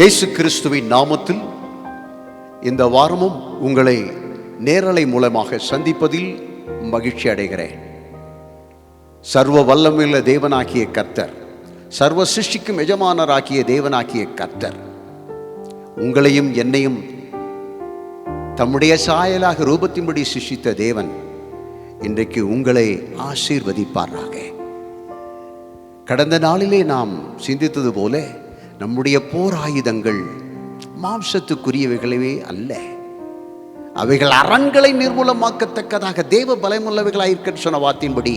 இயேசு கிறிஸ்துவின் நாமத்தில் இந்த வாரமும் உங்களை நேரலை மூலமாக சந்திப்பதில் மகிழ்ச்சி அடைகிறேன். சர்வ வல்லமையுள்ள தேவனாகிய கர்த்தர், சர்வ சிருஷ்டிக்கும் எஜமானராகிய தேவனாகிய கர்த்தர் உங்களையும் என்னையும் தம்முடைய சாயலாக ரூபத்தின்படி சிருஷ்டித்த தேவன் இன்றைக்கு உங்களை ஆசீர்வதிப்பாராக. கடந்த நாளிலே நாம் சிந்தித்தது போல நம்முடைய போர் ஆயுதங்கள் மாம்சத்துக்குரியவைகளவே அல்ல, அவைகள் அரண்களை நிர்மூலமாக்கத்தக்கதாக தேவ பலமுள்ளவைகளாயிருக்க சொன்ன வார்த்தையின்படி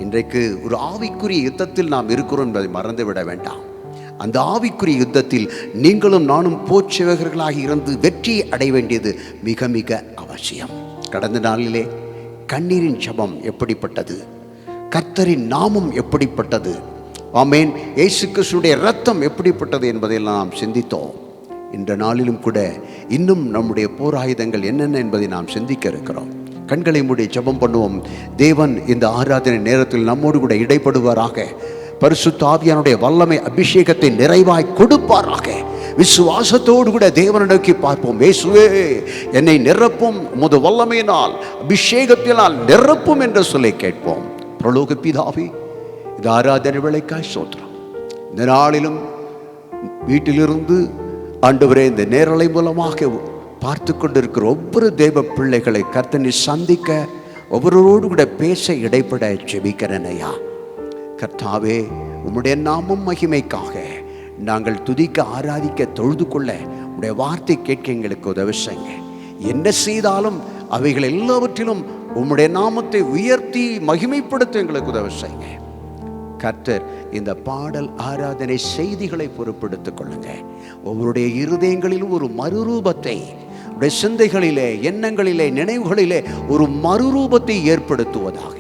இன்றைக்கு ஒரு ஆவிக்குரிய யுத்தத்தில் நாம் இருக்கிறோம் என்பதை மறந்துவிட வேண்டாம். அந்த ஆவிக்குரிய யுத்தத்தில் நீங்களும் நானும் போர்ச்சேவகர்களாக இருந்து வெற்றி அடைய வேண்டியது மிக மிக அவசியம். கடந்த நாளிலே கண்ணீரின் ஜெபம் எப்படிப்பட்டது, கர்த்தரின் நாமம் எப்படிப்பட்டது, ஆமென், இயேசு கிறிஸ்துவின் இரத்தம் எப்படிப்பட்டது என்பதையெல்லாம் நாம் சிந்தித்தோம். இந்த நாளிலும் கூட இன்னும் நம்முடைய போராயுதங்கள் என்னென்ன என்பதை நாம் சிந்திக்க இருக்கிறோம். கண்களை மூடி ஜெபம் பண்ணுவோம். தேவன் இந்த ஆராதனை நேரத்தில் நம்மோடு கூட இடைப்படுவாராக. பரிசுத்த ஆவியானுடைய வல்லமை அபிஷேகத்தை நிறைவாய் கொடுப்பாராக. விசுவாசத்தோடு கூட தேவனை நோக்கி பார்ப்போம். இயேசுவே, என்னை நிரப்பும், உமது வல்லமையினால் அபிஷேகத்தினால் நிரப்பும் என்று சொல்லி கேட்போம். பரலோக பிதாவே, இந்த ஆராதனை வேளைக்காய் ஸ்தோத்திரம். இந்த நாளிலும் வீட்டிலிருந்து ஆண்டவரே இந்த நேரலை மூலமாக பார்த்து கொண்டிருக்கிற ஒவ்வொரு தேவ பிள்ளைகளை கர்த்தனை சந்திக்க, ஒவ்வொருவரோடு கூட பேச இடைப்பட ஜெபிக்கிறேன் ஐயா. கர்த்தாவே, உம்முடைய நாமம் மகிமைக்காக நாங்கள் துதிக்க, ஆராதிக்க, தொழுது கொள்ள உடைய வார்த்தை கேட்க எங்களுக்கு உதவி செய்யுங்க. என்ன செய்தாலும் அவைகள் எல்லாவற்றிலும் உம்முடைய நாமத்தை உயர்த்தி மகிமைப்படுத்த எங்களுக்கு உதவி செய்யுங்க. கர்த்தர் இந்த பாடல் ஆராதனை செய்திகளை பொறுப்படுத்திக் கொள்ளுங்க. ஒவ்வொருடைய இருதயங்களிலும் ஒரு மறுரூபத்தை, உடைய சிந்தைகளிலே, எண்ணங்களிலே, நினைவுகளிலே ஒரு மறுரூபத்தை ஏற்படுத்துவதாக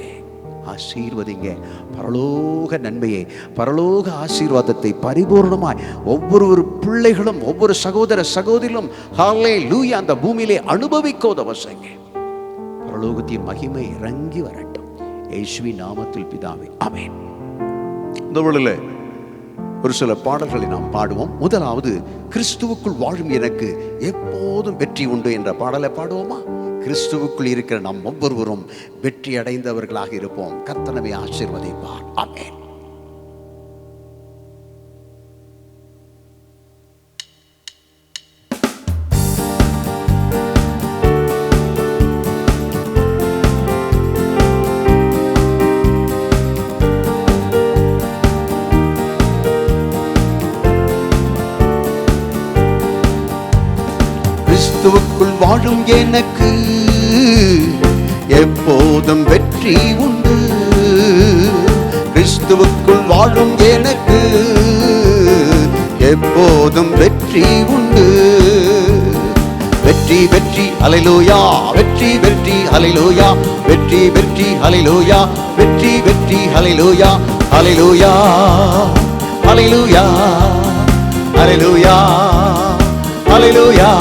ஆசீர்வதிங்க. பரலோக நன்மையை, பரலோக ஆசீர்வாதத்தை பரிபூர்ணமாய் ஒவ்வொரு பிள்ளைகளும், ஒவ்வொரு சகோதர சகோதரிலும் ஹல்லேலூயா அந்த பூமியிலே அனுபவிக்க உதவி செய்யுங்க. பரலோகத்தின் மகிமை இறங்கி வரட்டும். இயேசுவின் நாமத்தில் பிதாவே, ஆமென். இந்த வேளையிலே ஒரு சில பாடல்களை நாம் பாடுவோம். முதலாவது, கிறிஸ்துவுக்குள் வாழும் எனக்கு எப்போதும் வெற்றி உண்டு என்ற பாடலை பாடுவோமா? கிறிஸ்துவுக்குள் இருக்கிற நாம் ஒவ்வொருவரும் வெற்றி அடைந்தவர்களாக இருப்போம். கர்த்தர் நம்மை ஆசீர்வதிப்பார். ஆமென். கிறிஸ்துவுக்குள் வாழும் எனக்கு எப்போதும் வெற்றி உண்டு. கிறிஸ்துவுக்குள் வாழும் எனக்கு எப்போதும் வெற்றி உண்டு. வெற்றி வெற்றி ஹல்லேலூயா, வெற்றி வெற்றி ஹல்லேலூயா, வெற்றி வெற்றி ஹல்லேலூயா, வெற்றி வெற்றி ஹல்லேலூயா, ஹல்லேலூயா ஹல்லேலூயா ஹல்லேலூயா ஹல்லேலூயா.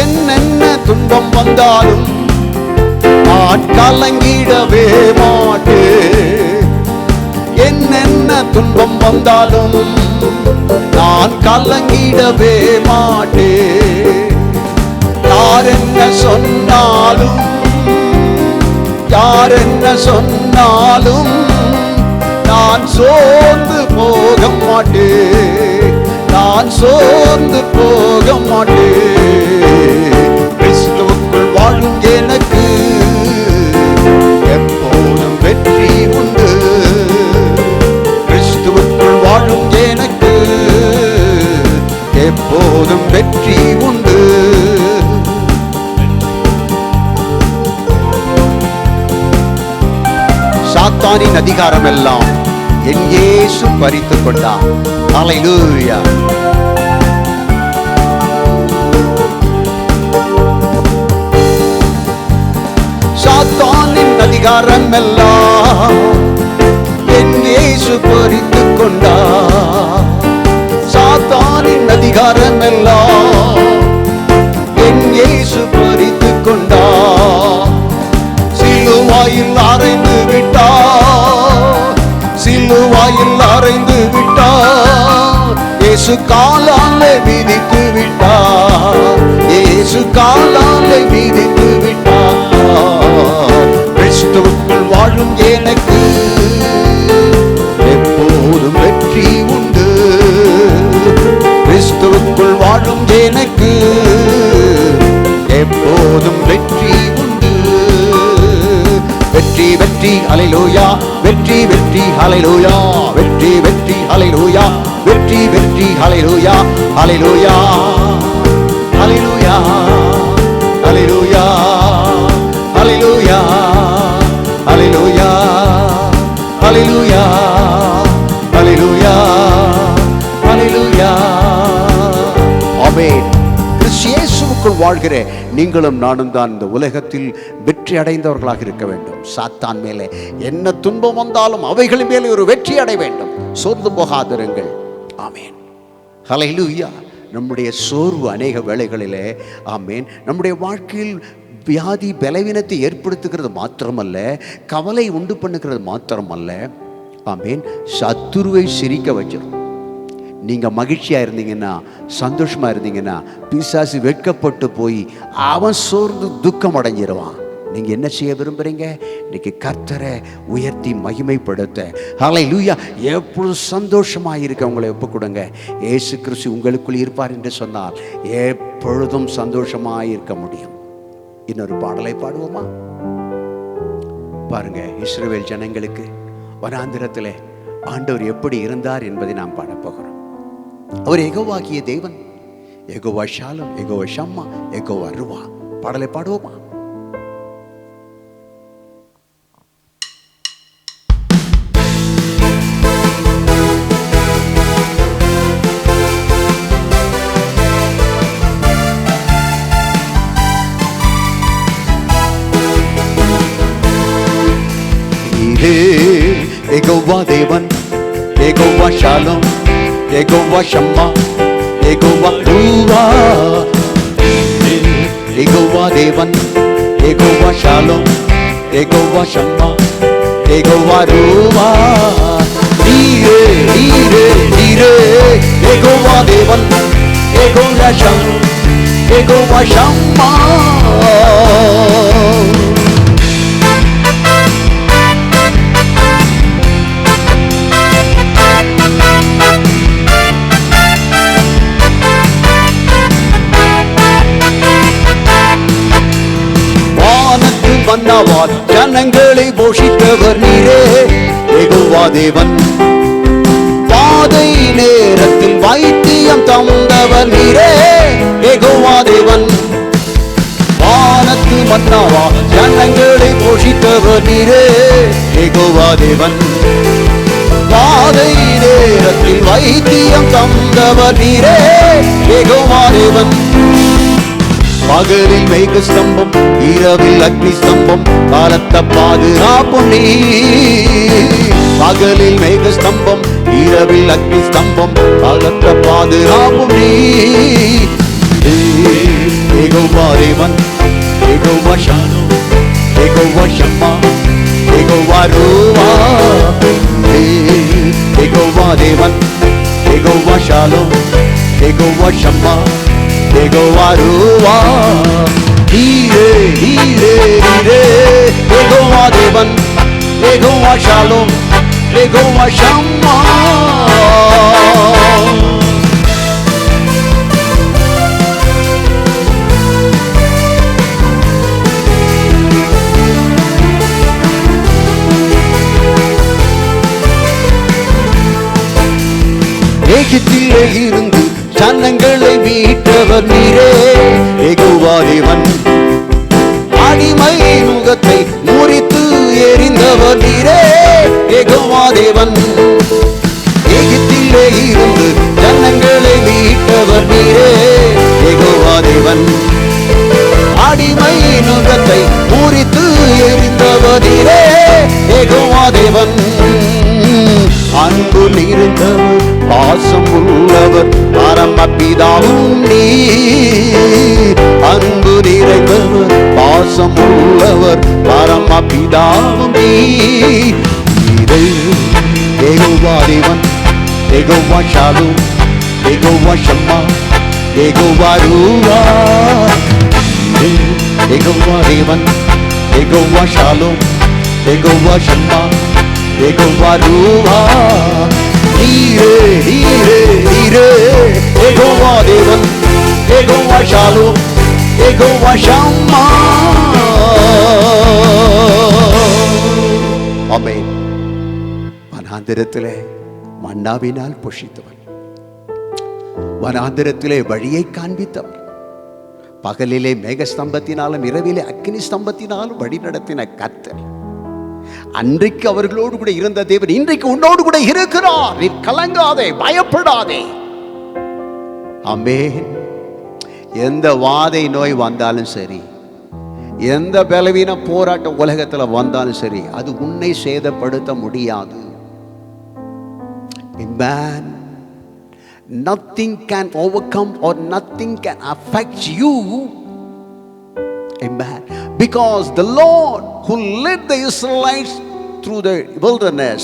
என்னென்ன துன்பம் வந்தாலும் நான் கலங்கிடவே மாட்டேன். என்னென்ன துன்பம் வந்தாலும் நான் கலங்கிடவே மாட்டேன். யார் என்ன சொன்னாலும், யார் என்ன சொன்னாலும் நான் சோர்ந்து போக மாட்டேன். நான் சோர்ந்து போக மாட்டேன். கிறிஸ்துவுக்குள் வாழும் எனக்கு எப்போதும் வெற்றி உண்டு. கிறிஸ்துவுக்குள் வாழும் எனக்கு எப்போதும் வெற்றி உண்டு. சாத்தானின் அதிகாரம் எல்லாம் என் இயேசு பறித்துக் கொண்டார். ஹல்லேலூயா. சாத்தானின் அதிகாரம் எல்லாம் என் இயேசு பறித்துக் கொண்டார். சாத்தானின் அதிகாரம் எல்லாம் என் இயேசு பறித்து கொண்டார். சிலுவாயில் அறைந்து விட்டார், சிலுவாயில் அறைந்து விட்டார். இயேசு காலாலே மிதித்து விட்டார், இயேசு காலாலே மிதித்து விட்டார். கிறிஸ்துவுக்குள் வாழும் எனக்கு எப்போதும் வெற்றி உண்டு. கிறிஸ்துவுக்குள் வாழும் எனக்கு எப்போதும் வெற்றி உண்டு. வெற்றி வெற்றி ஹல்லேலூயா, வெற்றி வெற்றி ஹல்லேலூயா, வெற்றி வெற்றி ஹல்லேலூயா, வெற்றி வெற்றி ஹல்லேலூயா, ஹல்லேலூயா ஹல்லேலூயா ஹல்லேலூயா ஹல்லேலூயா ஹல்லேலூயா ஹல்லேலூயா ஹல்லேலூயா ஹல்லேலூயா. ஆமென். இயேசுவுக்குள் வாழ்கிற நீங்களும் நானும் தான் இந்த உலகத்தில் வெற்றி அடைந்தவர்களாக இருக்க வேண்டும். சாத்தான் மேலே என்ன துன்பம் வந்தாலும் அவைகள் மேலே ஒரு வெற்றி அடைய வேண்டும். சோர்ந்து போகாதிருங்கள். ஆமென். ஹல்லேலூயா. நம்முடைய சோர்வு அநேக வேளைகளிலே ஆமென் நம்முடைய வாழ்க்கையில் வியாதி பலவீனத்தை ஏற்படுத்துகிறது மாத்திரமல்ல, கவலை உண்டு பண்ணுகிறது மாத்திரமல்ல, ஆமென் சத்துருவை சிரிக்க வச்சிடும். நீங்கள் மகிழ்ச்சியாக இருந்தீங்கன்னா, சந்தோஷமாக இருந்தீங்கன்னா, பிசாசு வெட்கப்பட்டு போய் அவன் சோர்ந்து துக்கம் அடைஞ்சிருவான். நீங்கள் என்ன செய்ய விரும்புகிறீங்க? இன்னைக்கு கர்த்தரை உயர்த்தி மகிமைப்படுத்த ஹல்லேலூயா எப்பொழுதும் சந்தோஷமாக இருக்க உங்களை ஒப்புக் கொடுங்க. இயேசு கிறிஸ்து உங்களுக்குள் இருப்பார் என்று சொன்னால் எப்பொழுதும் சந்தோஷமாக இருக்க முடியும். இன்னொரு பாடலை பாடுவோமா? பாருங்க, இஸ்ரவேல் ஜனங்களுக்கு வனாந்திரத்தில் ஆண்டவர் எப்படி இருந்தார் என்பதை நாம் பாடப்போகிறோம். அவர் யெகோவாகிய தேவன், யெகோவா ஷாலம், யெகோவா ஷம்மா, யெகோவா ருவா. பாடலை பாடுவோமா? யெகோவா தேவன், யெகோவா ஷாலம், யெகோவா ஷம்மா, யெகோவா ருவா. யெகோவா தேவன், யெகோவா ஷாலம், யெகோவா ஷம்மா, யெகோவா ருவா. நீரே நீரே நீரே யெகோவா தேவன், யெகோவா ஷாலம், யெகோவா ஷம்மா. மன்னவால் ஜனங்களை போஷித்தவர் நீரே யெகோவா தேவன். பாதை நேரத்தில் வைத்தியம் தந்தவர் நீரே யெகோவா தேவன். வானத்து மன்னவா ஜனங்களை போஷித்தவர் நீரே யெகோவா தேவன். பாதை நேரத்தில் வைத்தியம் தந்தவர் நீரே யெகோவா தேவன். பகலில் மேக ஸ்தம்பம், இரவில் அக்னி ஸ்தம்பம், காலத்த பாதுகாப்பும் நீ. பகலில் மேக ஸ்தம்பம், இரவில் அக்னி ஸ்தம்பம், காலத்த பாதுகாப்பும் நீ. யெகோவா தேவன், யெகோவா ஷாலம், யெகோவா ஷம்மா, யெகோவா ருவா. யெகோவா தேவன், யெகோவா ஷாலம், யெகோவா ஷம்மா, யெகோவா ருவா. நீரே நீரே நீரே யெகோவா தேவன், யெகோவா ஷாலம், யெகோவா ஷம்மா. எகிப்திலே இருந்து ஜனங்களை மீட்டவர் நீரே யெகோவா தேவன். அடிமை நுகத்தை முறித்து எறிந்தவர் நீரே யெகோவா தேவன். எகிப்திலே இருந்து ஜனங்களை மீட்டவர் நீரே யெகோவா தேவன். அடிமை நுகத்தை முறித்து எறிந்தவர் நீரே யெகோவா தேவன். அன்பு நிறைந்தவர், பாசம் உள்ளவர் பரமபிதாவும் நீர். அன்பு நிறைந்தவர் பாசம் உள்ளவர் பரமபிதாவும் நீர். யெகோவா தேவன், யெகோவா ஷாலோம், யெகோவா ஷம்மா, யெகோவா ரூவா. யெகோவா தேவன், யெகோவா ஷாலோம், யெகோவா ஷம்மா, யெகோவா ரூவா. நீரே நீரே நீரே யெகோவா தேவன், யெகோவா ஷாலோம், யெகோவா ஷம்மா. ஆமென். வனாந்திரத்திலே மன்னாவினால் போஷித்தவர், வனாந்திரத்திலே வழியை காண்பித்தவர், பகலிலே மேக ஸ்தம்பத்தினாலும் இரவிலே அக்கினி ஸ்தம்பத்தினாலும் வழி நடத்தின கர்த்தர். அன்றைக்கு அவர்களோடு கூட இருந்த தேவன் இன்றைக்கு உன்னோடு கூட இருக்கிறார். நீ கலங்காதே, பயப்படாதே. ஆமென். எந்த வாதை நோய் வந்தாலும் சரி, எந்த பலவீன போராட்டம் உலகத்தில் வந்தாலும் சரி, அது உன்னை சேதப்படுத்த முடியாது. Amen. Nothing can overcome or nothing can affect you. Amen. Because the Lord who led the Israelites through the wilderness,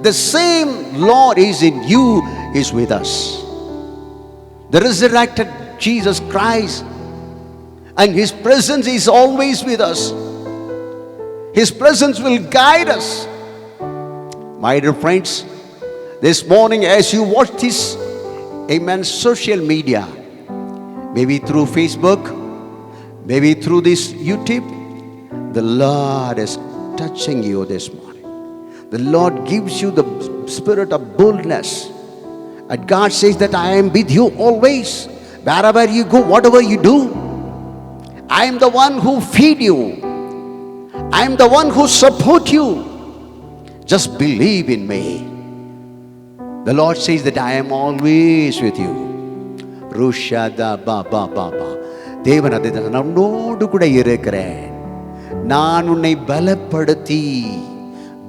the same Lord is in you, is with us. The resurrected Jesus Christ, and His presence is always with us. His presence will guide us. My dear friends, this morning as you watch this, amen, social media, maybe through Facebook, maybe through this YouTube, the Lord is touching you this morning. The Lord gives you the spirit of boldness. And God says that I am with you always. Wherever you go, whatever you do, I am the one who feed you. I am the one who support you. Just believe in me. The Lord says that I am always with you. Rushada ba ba ba ba. தேவன் அதை நம்மோடு கூட இருக்கிறேன். நான் உன்னை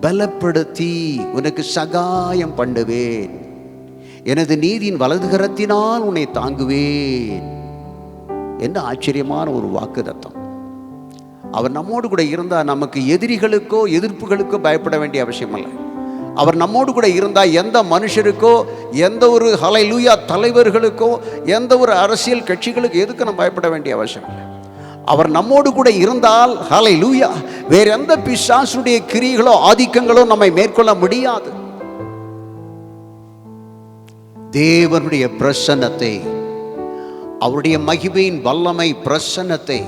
பலப்படுத்தி உனக்கு சகாயம் பண்ணுவேன். எனது நீதியின் வலதுகரத்தினால் உன்னை தாங்குவேன். என்ன ஆச்சரியமான ஒரு வாக்குத்தத்தம். அவர் நம்மோடு கூட இருந்தால் நமக்கு எதிரிகளுக்கோ எதிர்ப்புகளுக்கோ பயப்பட வேண்டிய அவசியம் இல்லை. அவர் நம்மோடு கூட இருந்தால் எந்த மனுஷருக்கோ, எந்த ஒரு ஹல்லேலூயா தலைவர்களுக்கோ, எந்த ஒரு அரசியல் கட்சிகளுக்கு எதுக்கு நம்ம பயப்பட வேண்டிய அவசியம் இல்லை. அவர் நம்மோடு கூட இருந்தால் ஹல்லேலூயா வேற எந்த பிசாசுடைய கிரியைகளோ ஆதிக்கங்களோ நம்மை மேற்கொள்ள முடியாது. தேவனுடைய பிரசன்னத்தை, அவருடைய மகிமையின் வல்லமை பிரசன்னத்தை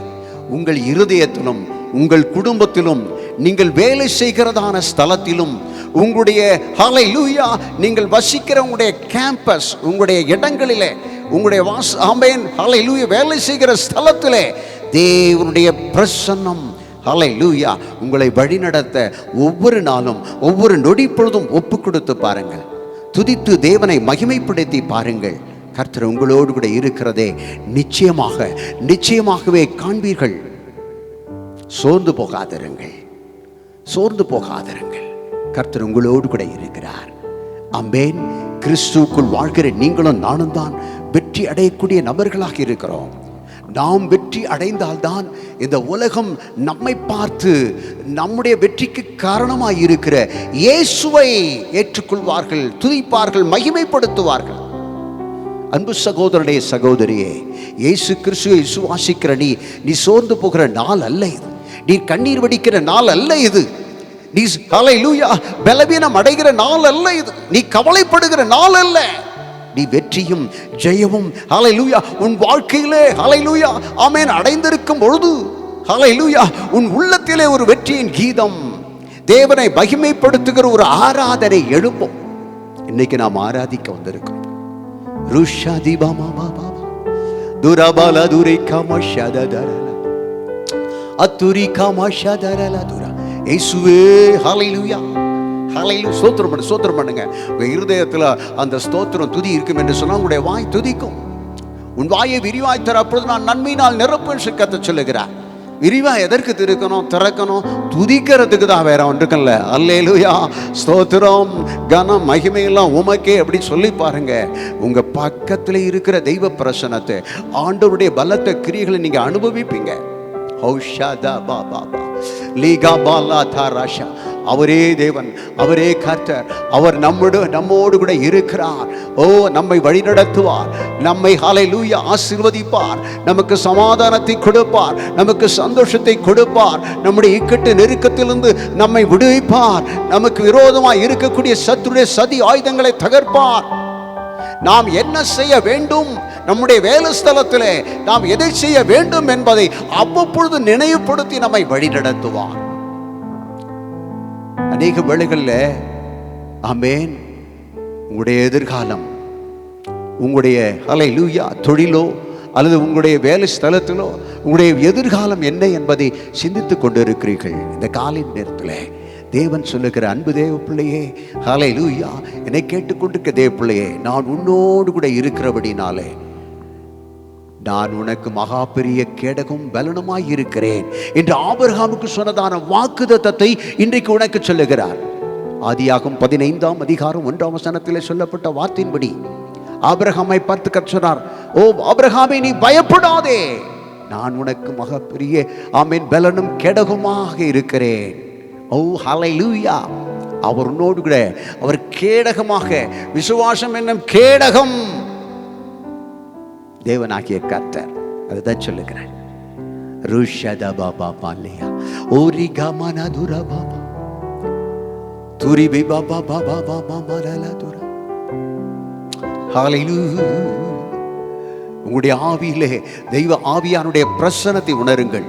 உங்கள் இருதயத்திலும் உங்கள் குடும்பத்திலும் நீங்கள் வேலை செய்கிறதான ஸ்தலத்திலும் உங்களுடைய ஹல்லேலூயா நீங்கள் வசிக்கிற உங்களுடைய கேம்பஸ், உங்களுடைய இடங்களிலே, உங்களுடைய ஆமென் ஹல்லேலூயா வேலை செய்கிற ஸ்தலத்திலே தேவனுடைய பிரசன்னம் ஹல்லேலூயா உங்களை வழிநடத்த ஒவ்வொரு நாளும் ஒவ்வொரு நொடி பொழுதும் ஒப்பு கொடுத்து பாருங்கள். துதித்து தேவனை மகிமைப்படுத்தி பாருங்கள். கர்த்தர் உங்களோடு கூட இருக்கிறதே நிச்சயமாகவே காண்பீர்கள். சோர்ந்து போகாதிருங்கள். கர்த்தர் உங்களோடு கூட இருக்கிறார். ஆமென். கிறிஸ்துவுக்குள் வாழ்கிற நீங்களும் நானும் தான் வெற்றி அடையக்கூடிய நபர்களாக இருக்கிறோம். நாம் வெற்றி அடைந்தால்தான் இந்த உலகம் நம்மை பார்த்து நம்முடைய வெற்றிக்கு காரணமாய் இருக்கிற இயேசுவை ஏற்றுக்கொள்வார்கள், துதிப்பார்கள், மகிமைப்படுத்துவார்கள். அன்பு சகோதரனே, சகோதரியே, இயேசு கிறிஸ்துவை விசுவாசிக்கிற நீ சோர்ந்து போகிற நாள் அல்ல இது. நீ கண்ணீர் வடிக்கிற நாள் அல்ல இது. நீ ஹல்லேலூயா பலவீனம் அடைகிற நாள் அல்ல இது. நீ கவலைப்படுகிற நாள் அல்ல. நீ வெற்றியும் ஜெயமும் ஹல்லேலூயா உன் வாழ்க்கையிலே ஹல்லேலூயா ஆமென் அடைந்திருக்கும் பொழுது ஹல்லேலூயா உன் உள்ளத்திலே ஒரு வெற்றியின் கீதம், தேவனை மகிமைப்படுத்துகிற ஒரு ஆராதனை எழுப்பும். இன்னைக்கு நாம் ஆராதிக்க வந்திருக்கிறோம். ருஷாதி பாமா பாபா துரபால துரைகாமா ஷததரல அத்துரிகாமா ஷதரல துரா. இயேசுவே ஹல்லேலூயா ஹல்லேலூயா. ஸ்தோத்திரம் பண்ணுங்க. உங்க இருதயத்தில் அந்த ஸ்தோத்திரம் துதி இருக்கும் என்று சொன்னால் உங்களுடைய வாய் துதிக்கும். உன் வாயை விரிவாய் தர, அப்பொழுது நான் நன்மையினால் நிரப்புவேன் கர்த்தர் சொல்லுகிறார். விரிவா எதற்கு திறக்கணும்? துதிக்கிறதுக்கு தான், வேற ஒன்றுக்கல்ல. அல்லேலூயா, ஸ்தோத்திரம், கனம், மகிமையெல்லாம் உமக்கே அப்படி சொல்லி பாருங்க. உங்க பக்கத்துல இருக்கிற தெய்வ பிரசன்னத்தை, ஆண்டவருடைய பலத்த கிரியைகளை நீங்க அனுபவிப்பீங்க. அவரே தேவன், அவரே கர்த்தர், அவர் நம்மோடு கூட இருக்கிறார். ஓ, நம்மை வழிநடத்துவார், நம்மை ஹல்லேலூயா ஆசீர்வதிப்பார், நமக்கு சமாதானத்தை கொடுப்பார், நமக்கு சந்தோஷத்தை கொடுப்பார், நம்முடைய இக்கட்டு நெருக்கத்திலிருந்து நம்மை விடுவிப்பார், நமக்கு விரோதமாய் இருக்கக்கூடிய சத்துருடைய சதி ஆயுதங்களை தகர்ப்பார். நாம் என்ன செய்ய வேண்டும், நம்முடைய வேலை ஸ்தலத்திலே நாம் எதை செய்ய வேண்டும் என்பதை அவ்வப்பொழுது நினைவுபடுத்தி நம்மை வழிநடத்துவார். அநேக வேளைகளில் ஆமென், உங்களுடைய எதிர்காலம், உங்களுடைய ஹல்லேலூயா தொழிலோ அல்லது உங்களுடைய வேலை ஸ்தலத்திலோ உங்களுடைய எதிர்காலம் என்ன என்பதை சிந்தித்துக் கொண்டிருக்கிறீர்கள். இந்த காலை நேரத்தில் தேவன் சொல்லுகிற, அன்பு தேவ பிள்ளையே, ஹல்லேலூயா, என்னை கேட்டுக்கொண்டிருக்க தேவ பிள்ளையே, நான் உன்னோடு கூட இருக்கிறபடினாலே நான் உனக்கு மகா பெரிய கேடகம் பலனுமாய் இருக்கிறேன் என்று ஆபிரகாமுக்கு சொன்னதான வாக்குத்தத்தத்தை இன்றைக்கு உனக்கு சொல்லுகிறார். ஆதியாகமம் 15ஆம் அதிகாரம் 1ஆம் வசனத்திலே சொல்லப்பட்ட வார்த்தையின்படி ஆபிரகாமை பார்த்து கர்த்தர் சொன்னார், ஓ ஆபிரகாமே, நீ பயப்படாதே, நான் உனக்கு மகா பெரிய ஆமென் பலனும் கேடகமாக இருக்கிறேன். ஓ ஹல்லேலூயா, அவர் உன்னோடு கூட, அவர் கேடகமாக, விசுவாசம் என்னும் கேடகம் தேவனாகிய கர்த்தர், அதுதான் சொல்லுகிறேன். ருஷத பாபா பாலியா ஓரி கமன துர பாபா துரி பாபா பாபா பாபா மரல துர. ஹல்லேலூயா, உங்களுடைய ஆவியிலே தெய்வ ஆவியானுடைய பிரசன்னத்தை உணருங்கள்.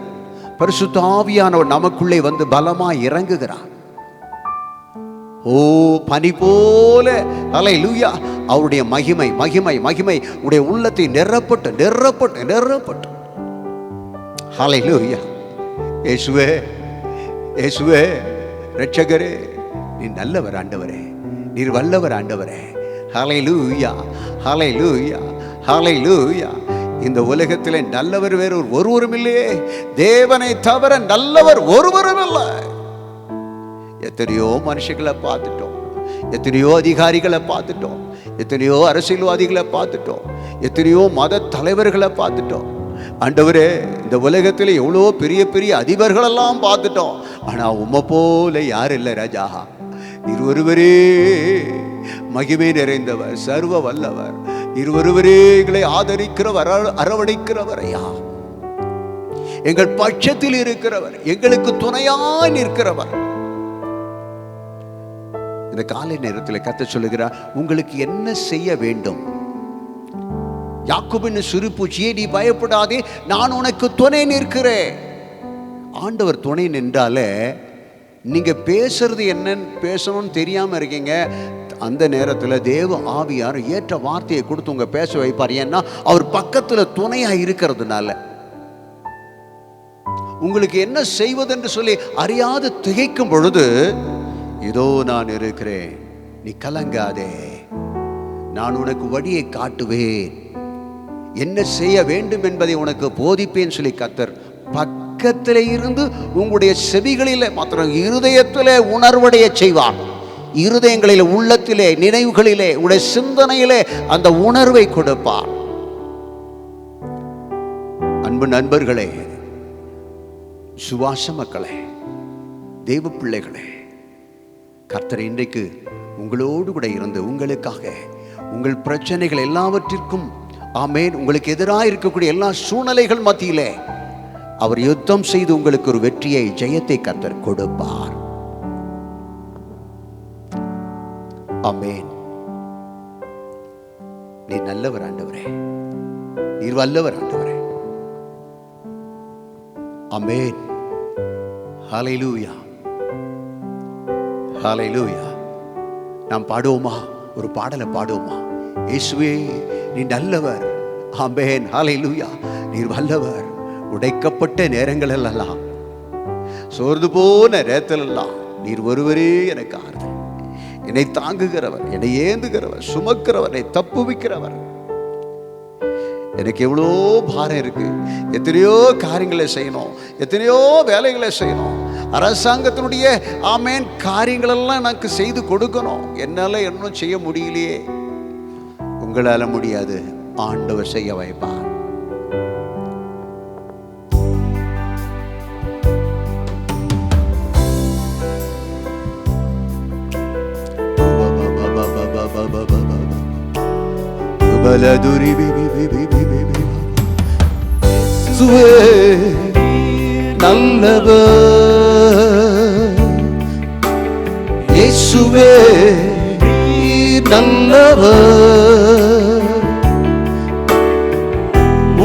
பரிசுத்த ஆவியானவர் நமக்குள்ளே வந்து பலமாய் இறங்குகிறார். ஓ, பனி போல ஹல்லேலூயா, அவருடைய மகிமை மகிமை மகிமை உடைய உள்ளத்தை நிரப்பட்டு நிரப்பட்டு நிரப்பட்டு. ஹல்லேலூயா, இயேசுவே இயேசுவே இரட்சகரே, நீ நல்லவர் ஆண்டவரே, நீர் வல்லவர் ஆண்டவரே. ஹல்லேலூயா ஹல்லேலூயா ஹல்லேலூயா. இந்த உலகத்திலே நல்லவர் வேறு ஒருவரும் இல்லையே, தேவனை தவிர நல்லவர் ஒருவரும் இல்லை. எத்தனையோ மனுஷங்களை பார்த்துட்டோம், எத்தனையோ அதிகாரிகளை பார்த்துட்டோம், எத்தனையோ அரசியல்வாதிகளை பார்த்துட்டோம், எத்தனையோ மத தலைவர்களை பார்த்துட்டோம். ஆண்டவரே, இந்த உலகத்தில் எவ்வளோ பெரிய பெரிய அதிபர்களெல்லாம் பார்த்துட்டோம். ஆனால் உம்மை போல யார் இல்லை ராஜா. இருவருவரே மகிமை நிறைந்தவர், சர்வ வல்லவர், இருவருவரே எங்களை ஆதரிக்கிறவர், அரவணைக்கிறவர் ஐயா, எங்கள் பட்சத்தில் இருக்கிறவர், எங்களுக்கு துணையாய் நிற்கிறவர். இந்த காலை நேரத்தில் கர்த்தர் சொல்லுகிறார், உங்களுக்கு என்ன செய்ய வேண்டும்? யாக்கோபின் சிறு பூச்சியே, நீ பயப்படாதே, நான் உனக்கு துணை நிற்கிறேன். ஆண்டவர் துணை நின்றாலே நீங்க பேசுறது என்னன்னு பேசணும்னு தெரியாம இருக்கீங்க. அந்த நேரத்தில் தேவ ஆவியார் ஏற்ற வார்த்தையை கொடுத்து உங்க பேச வைப்பார். ஏன்னா அவர் பக்கத்துல துணையா இருக்கிறதுனால. உங்களுக்கு என்ன செய்வதென்று சொல்லி அறியாது திகைக்கும் பொழுது, இதோ நான் இருக்கிறேன், நீ கலங்காதே, நான் உனக்கு வழியை காட்டுவேன், என்ன செய்ய வேண்டும் என்பதை உனக்கு போதிப்பேன் சொல்லி கர்த்தர் பக்கத்திலே இருந்து உங்களுடைய செவிகளிலே மாத்திரம் இருதயத்திலே உணர்வடைய செய்வார். இருதயங்களிலே, உள்ளத்திலே, நினைவுகளிலே, உங்களுடைய சிந்தனையிலே அந்த உணர்வை கொடுப்பார். அன்பு நண்பர்களே, சுவாச மக்களே, தெய்வ பிள்ளைகளே, கர்த்தர் இன்றைக்கு உங்களோடு கூட இருந்து உங்களுக்காக உங்கள் பிரச்சனைகள் எல்லாவற்றிற்கும் ஆமென், உங்களுக்கு எதிராக இருக்கக்கூடிய எல்லா சூழ்நிலைகள் மத்தியிலே அவர் யுத்தம் செய்து உங்களுக்கு ஒரு வெற்றியை, ஜெயத்தை கர்த்தர் கொடுப்பார். ஆமென். நீ நல்லவர் ஆண்டவரே, நீர் வல்லவர் ஆண்டவரே. ஆமென். ஹல்லேலூயா ஹல்லேலூயா. நாம் பாடுவோமா? ஒரு பாடலை பாடுவோமா? இயேசுவே நீ நல்லவர். ஆமென். ஹல்லேலூயா. நீர் வல்லவர். உடைக்கப்பட்ட நேரங்கள் எல்லாம், சோர்ந்து போன நேரத்தில் எல்லாம் நீர் ஒருவரே எனக்கு ஆறுதல், என்னை தாங்குகிறவர், என்னை ஏந்துகிறவர், சுமக்கிறவர், என்னை தப்புவிக்கிறவர். எனக்கு எவ்வளோ பாரம் இருக்கு, எத்தனையோ காரியங்களை செய்யணும், எத்தனையோ வேலைகளை செய்யணும், அரசாங்கத்தினுடைய ஆமேன் காரியங்களெல்லாம் எனக்கு செய்து கொடுக்கணும், என்னால் இன்னும் செய்ய முடியலையே. உங்களால் முடியாது, ஆண்டவர் செய்ய வைப்பார். நல்லவர் இயேசுவே, நல்லவர்.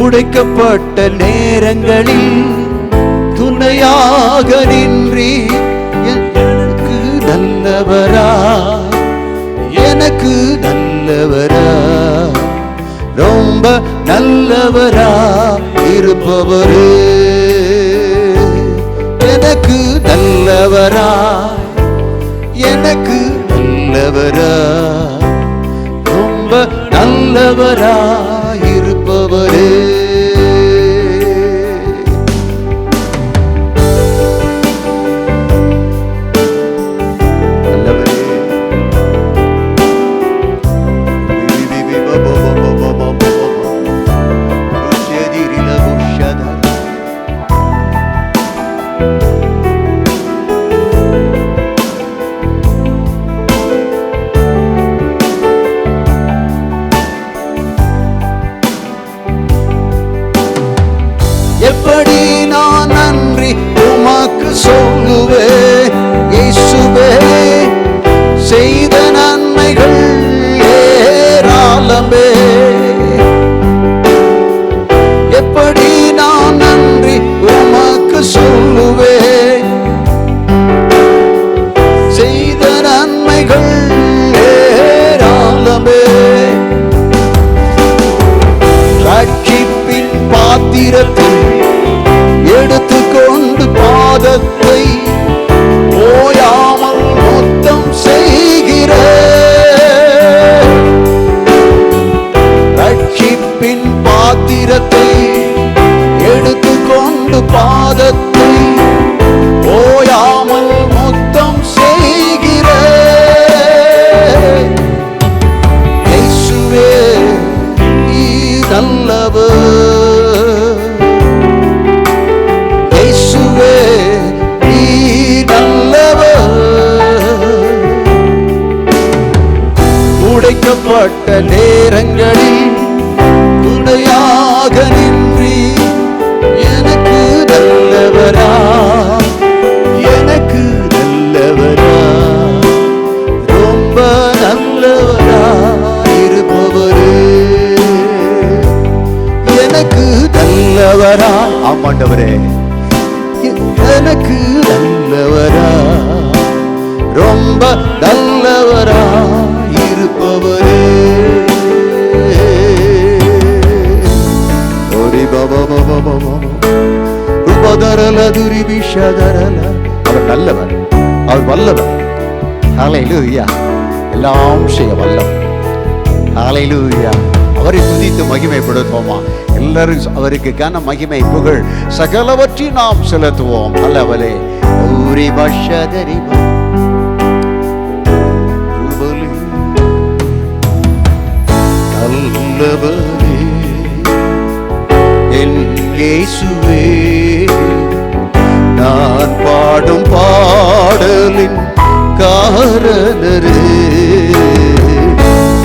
உடைக்கப்பட்ட நேரங்களில் துணையாக நின்றி எனக்கு நல்லவரா, எனக்கு நல்லவரா, ரொம்ப நல்லவரா இருப்பவரே. எனக்கு நல்லவரா, எனக்கு நல்லவரா, ரொம்ப நல்லவரா இருப்பவரே. எப்படி நான் நன்றி உமக்கு சொல்லுவேன் இயேசுவே, செய்த நன்மைகள் ஏராளமே. எப்படி நான் நன்றி உமக்கு சொல்லுவேன், செய்த நன்மைகள் ஏராளமே. ரட்சிப்பின் பாத்திரத்தில் எடுத்துக்கொண்டு பாதத்தை ஓயாமல் மொத்தம் செய்கிற, ரட்சிப்பின் பாத்திரத்தை எடுத்துக்கொண்டு பாதத்தை ஓயாமல் மொத்தம் செய்கிற இயேசுவே நல்லவர், இயேசுவே நல்லவர். உடைக்கப்பட்ட நேரங்களில் துணையாக நின்றி எனக்கு நல்லவரா, எனக்கு நல்லவரா, ரொம்ப நல்லவரா இருப்பவரே. எனக்கு நல்லவரா, ஆமாண்டவரே, எனக்கு நல்லவரா, ரொம்ப நல்லவரா இருப்பவரே. அவர் நல்லவர், அவர் வல்லவர். ஹல்லேலூயா, எல்லாம் செய்ய வல்லவர். ஹல்லேலூயா, அவரை துதித்து மகிமைப்படுத்துவோமா? எல்லாரும் அவருக்கு கன மகிமை புகழ் சகலவற்றி நாம் செலுத்துவோம். அல்லவலே ஊரி பஷதரி நல்லவரே என் இயேசுவே, நான் பாடும் பாடலின் காரணரே.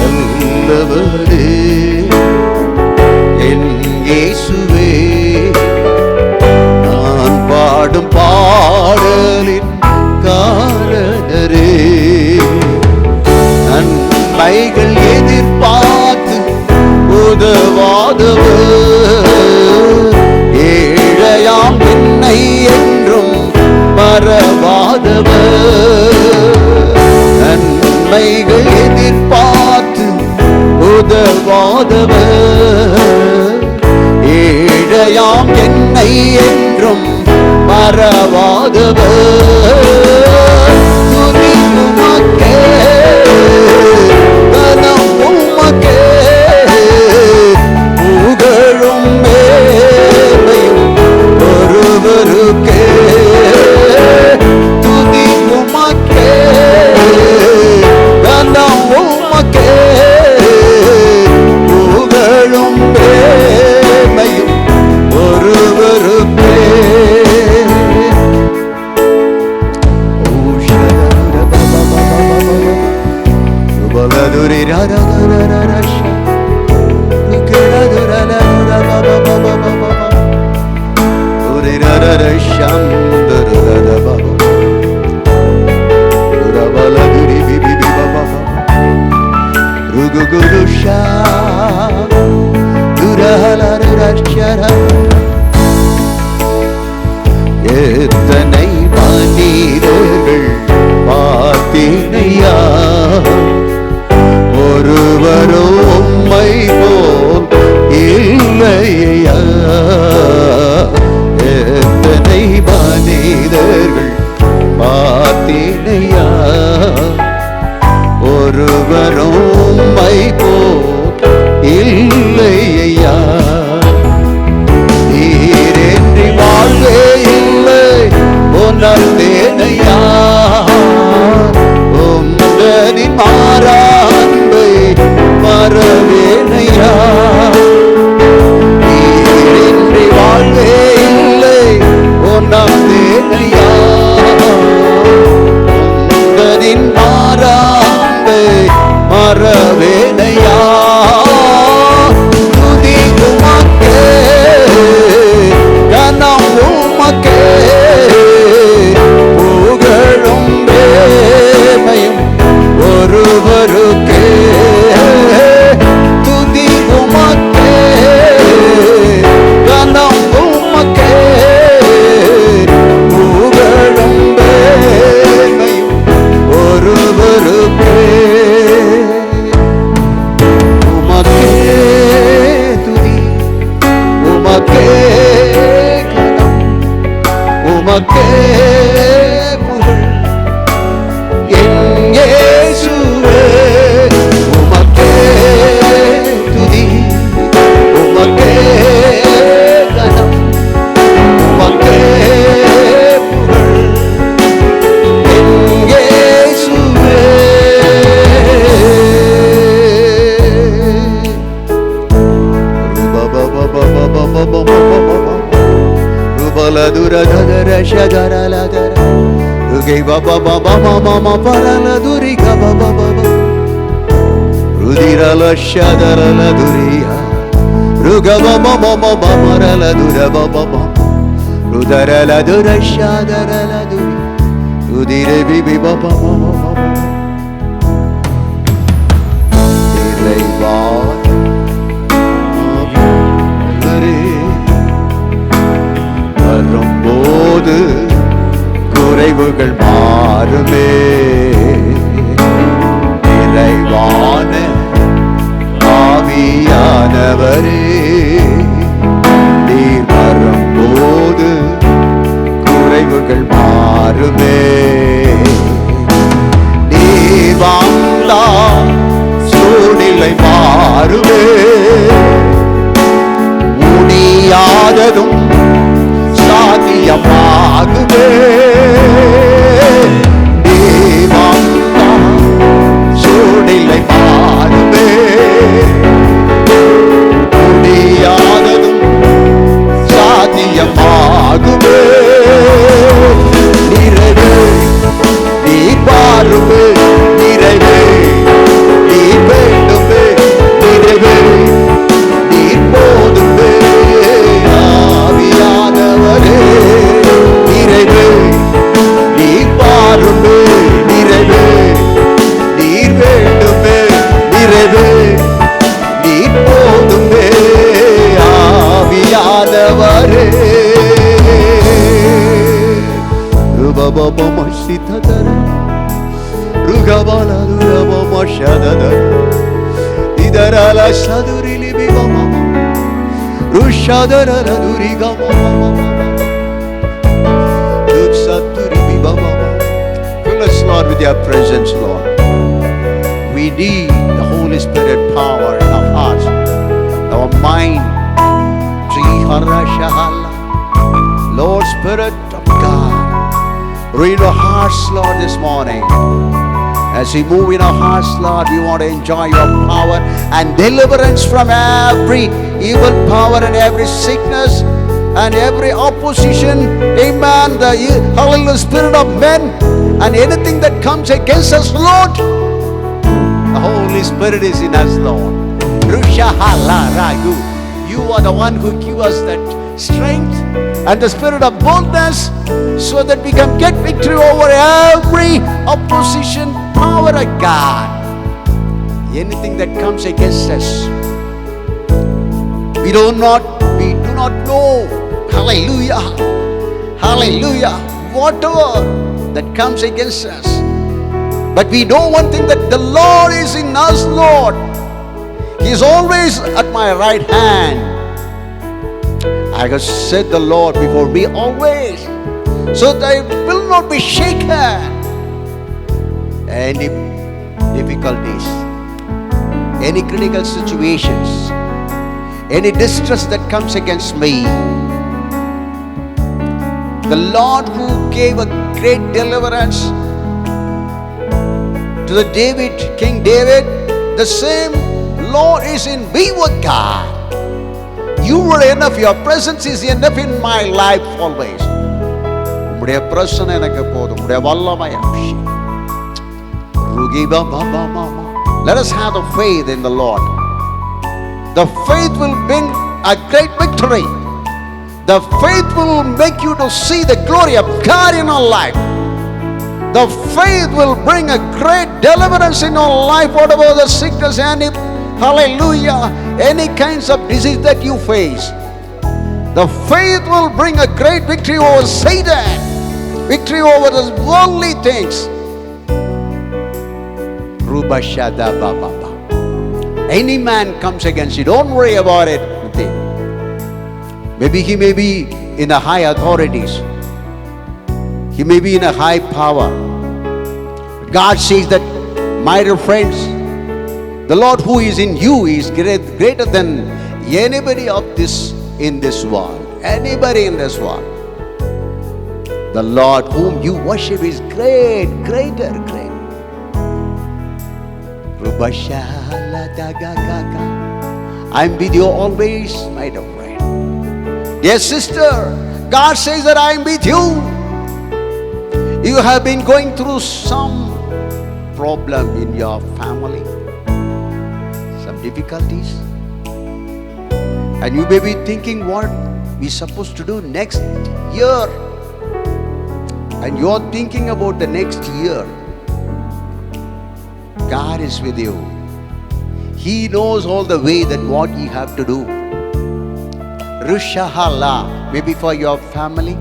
நல்லவரே என் இயேசுவே, நான் பாடும் பாடலின் காரணரே. நன்மைகள் எதிர்பார்த்து உதவாதவர், ஏழையாம் என்னை என்றும் மறவாதவர். நன்மைகள் எதிர்பார்த்து உதவாதவர், ஏழையாம் என்னை என்றும் மறவாதவர். துதி உமக்கே, கனம் உமக்கே, புகழ் எத்தனை மனிதர்கள் பார்த்தீனையா, ஒருவரும் உம்மை போல் இல்லையா. எத்தனை மனிதர்கள் பார்த்தீனையா, ஒருவரும் உம்மை போல் இல்லையா. நீரின்றி வாழ்வே இல்லை உணர்ந்தேனையா, உம்தனின் மாறா அன்பை மறவேனையா. நீரின்றி வாழ்வே இல்லை உணர்ந்தேனையா, உம்தனின் மாறா அன்பை மறவேனையா. துதி உமக்கே, கனம் உமக்கே, புகழும் மேன்மையும் ஒருவருக்கே. துதி உமக்கே, கனம் உமக்கே, புகழும் மேன்மையும் ஒருவருக்கே. உமக்கே துதி, உமக்கே கனம், உமக்கே புகழ் என் இயேசுவே. உமக்கே துதி, உமக்கே கனம், உமக்கே புகழ் என் இயேசுவே. Rubaladura shadaradara, rugai baba baba mama parala duri baba baba, rudirala shadarala duriya, ruga baba mama marala dura baba baba, rudarala dura shadarala duri, rudire bibi baba mama mama. வரும்போது குறைவுகள் மாறுமே, நிறைவான ஆவியானவரே. நீர் வரும்போது குறைவுகள் மாறுமே, நீர் வந்தால் சூழ்நிலை மாறுமே. முடியாததும் சாத்தியமாகுமே, நீர் வந்தால் சூழ்நிலை மாறுமே. முடியாததும் சாத்தியமாகுமே. நிறைவே நீர் பாருமே, நிறைவே நீர் வேண்டுமே, நிறைவே நீர் போதுமே. ஆவியானவரே நிறைவே நீர் பாருமே, நிறைவே நீர் வேண்டுமே, நிறைவே நீர் போதுமே. ஆவியானவரே ருபபமசிததர ருகபலதுரபமஷததர இதரல சதுரிலி பிபம rushadara durigama dutsaturi bibama. Fill us, Lord, with your presence, Lord. We need the Holy Spirit power in our hearts, our mind. Lord, Spirit of God, read our hearts, Lord, this morning. As we move in our hearts, Lord, we want to enjoy your power and deliverance from every evil power and every sickness and every opposition. Amen. The hallelujah spirit of men and anything that comes against us, Lord, the Holy Spirit is in us, Lord. You are the one who gives us that strength and the spirit of boldness so that we can get victory over every opposition power of God. Anything that comes against us, we do not be not know. Hallelujah. Hallelujah. Whatever that comes against us. But we know one thing, that the Lord is in us, Lord. He is always at my right hand. I have set the Lord before me always, so that I will not be shaken. Any difficulties, any critical situations, any distress that comes against me, the Lord who gave a great deliverance to the King David, the same Lord is in me, with God. You are enough. Your presence is enough in my life always. உம்முடைய பிரசன்னம் எனக்கு போதும். உம்முடைய வல்லமை அபிஷேகம். Let us have the faith in the Lord. The faith will bring a great victory. The faith will make you to see the glory of God in our life. The faith will bring a great deliverance in our life, whatever the sickness and hallelujah, any kinds of disease that you face. The faith will bring a great victory over Satan, victory over the worldly things. Any man comes against you, don't worry about it. Maybe he may be in the high authorities. He may be in a high power. God says that, my dear friends, the Lord who is in you is greater than anybody of this in this world. Anybody in this world. The Lord whom you worship is great. I'm with you always, my dear friend. Dear sister, God says that I am with you. You have been going through some problem in your family, some difficulties, and you may be thinking what we supposed to do next year, and you are thinking about the next year. God is with you. He knows all the way that what you have to do. Rishahala, maybe for your family,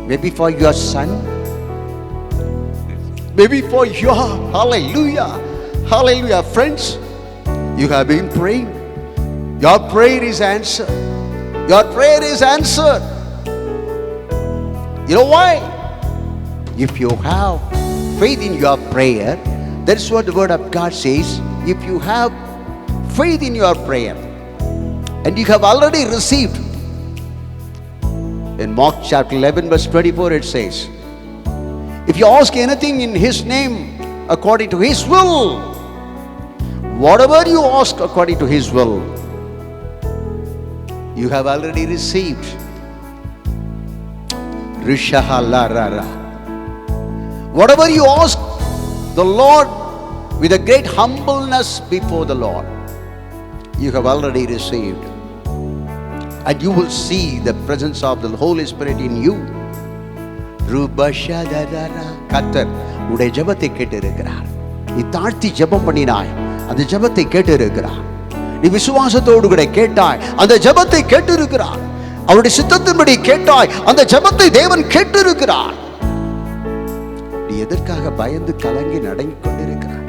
maybe for your son, maybe for your hallelujah friends. You have been praying. Your prayer is answered. Your prayer is answered. You know why? If you have faith in your prayer, that's what the word of God says. If you have faith in your prayer, and you have already received, in Mark chapter 11 verse 24 it says, if you ask anything in His name according to His will, whatever you ask according to His will, you have already received. Whatever you ask the Lord with a great humbleness before the Lord, you have already received. And you will see the presence of the Holy Spirit in you. கர்த்தர் உடைய ஜெபத்தை கேட்டு இருக்கிறார். நீ தாழ்த்தி ஜெபம் பண்ணினாய், அந்த ஜெபத்தை கேட்டு இருக்கிறார். நீ விசுவாசத்தோடு கூட கேட்டாய், அந்த ஜெபத்தை கேட்டு இருக்கிறார். அவருடைய சித்தத்தின்படி கேட்டாய், அந்த ஜெபத்தை தேவன் கேட்டு இருக்கிறார். நீ எதற்காக பயந்து கலங்கி நடுங்கிக் கொண்டிருக்கிறாய்?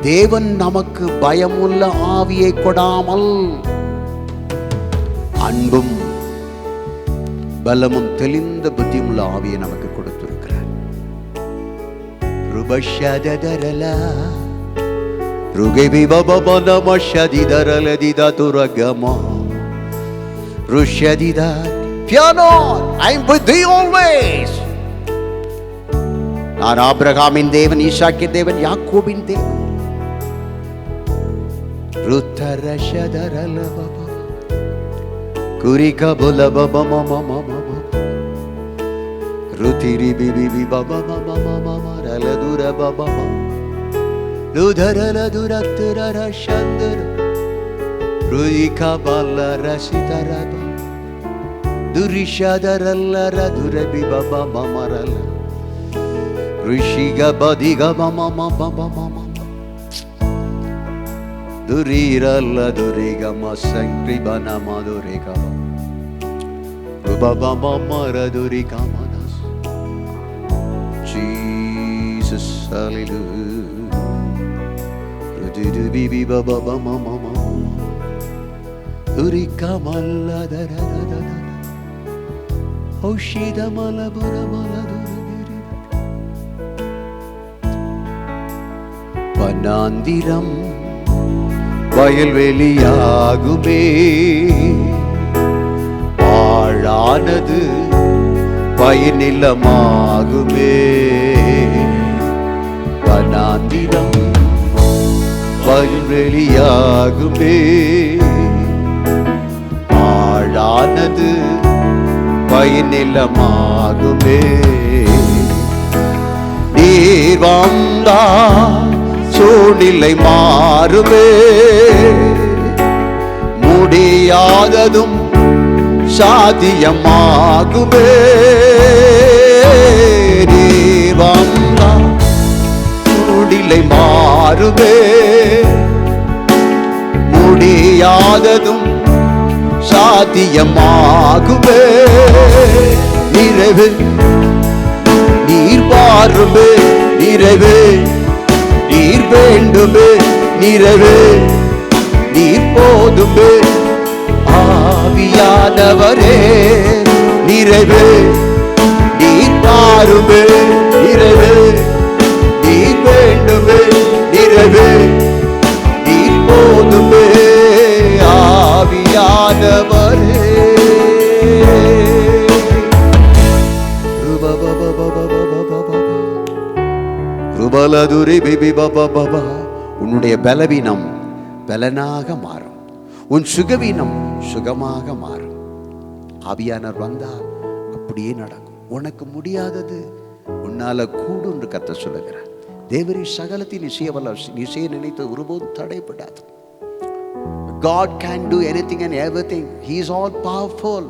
தேவன் நமக்கு பயமுள்ள ஆவியை கொடாமல் அன்பும் பலமும் தெளிந்த புத்தியுள்ள ஆவியை நமக்கு கொடுத்திருக்கிறார். ருபஷததரலா ருகேபி பபபனமஷதிதரலதிதா துரகமா ருஷதிதா piano I am with thee always. நான் ஆபிரகாமின் தேவன், ஈசாக்கின் தேவன், யாக்கோபின் தேவன். ருத்தரஷதரலபப Kurika bola baba mama mama Rutiri bibi baba mama mama rala dura baba mama Ludhara la dura tirara shandara Ruika bala rasitara ba Durishadara la radura biba mama rala Rishiga badiga mama mama mama Durira la duriga masang kribana madurika Rubabamaraduri kamanas. Jesus, hallelujah. Rudidubibi bababamamama. Urikamala da da da da da. Oshida malabura maladuri. Panandiram வயல்வெளியாகுமே, பாழானது பயிர்நிலமாகுமே. வனாந்திரம் வயல்வெளியாகுமே, பாழானது பயிர்நிலமாகுமே. நீர் வந்தா சூழ்நிலை மாறுமே, முடியாததும் சாத்தியமாகுமே. நீர் வந்தா சூழ்நிலை மாறுமே, முடியாததும் சாத்தியமாகுமே. நிறைவு நீர் பாருமே, நிறைவு நீர் வேண்டுமே, நிறைவே நீர் போதுமே. ஆவியானவரே நிறைவே நீர் பாருமே, நிறைவே நீர் வேண்டுமே, நிறைவே நீர் போதுமே. ஆவியானவரே உன்னுடைய பலவீனம் பலனாக மாறும், உன் சுகவீனம் சுகமாக மாறும். ஆவியானவர் வந்தால் அப்படியே நடக்கும். உனக்கு முடியாதது உன்னால கூடும் என்று கர்த்தர் சொல்லுகிறார். தேவரீர் சகலத்தை நீ செய்ய நினைத்த ஒருபோதும் தடைப்படாது. God can do anything and everything. He is all powerful.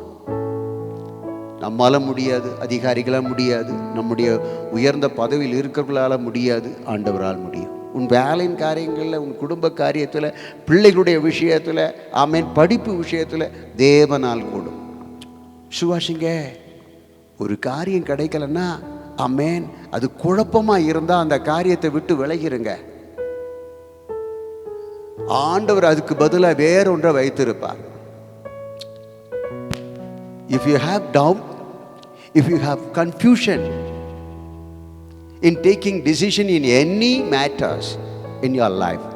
நம்மால முடியாது, அதிகாரிகளால் முடியாது, நம்முடைய உயர்ந்த பதவியில் இருக்கிறவர்களால முடியாது, ஆண்டவரால் முடியும். உன் வேலையின் காரியங்களில், உன் குடும்ப காரியத்தில், பிள்ளைகளுடைய விஷயத்தில், ஆமென், படிப்பு விஷயத்தில் தேவனால் கூடும். சுவாசிங்க, ஒரு காரியம் கிடைக்கலன்னா ஆமென், அது குழப்பமாக இருந்தால் அந்த காரியத்தை விட்டு விலகிருங்க. ஆண்டவர் அதுக்கு பதிலாக வேறொன்றை வைத்திருப்பார். If you have doubt, if you have confusion in taking decision in any matters in your life,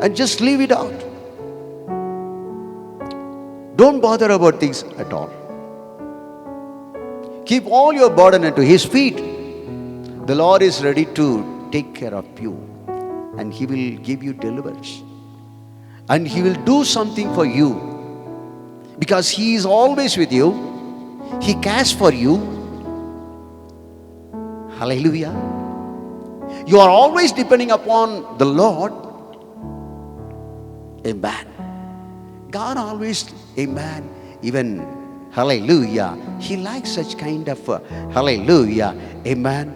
and just leave it out. Don't bother about things at all. Keep all your burden into His feet. The Lord is ready to take care of you, and He will give you deliverance, and He will do something for you. Because He is always with you. He cares for you. Hallelujah. You are always depending upon the Lord. Amen. God always, amen, even, hallelujah, He likes such kind of, hallelujah, amen,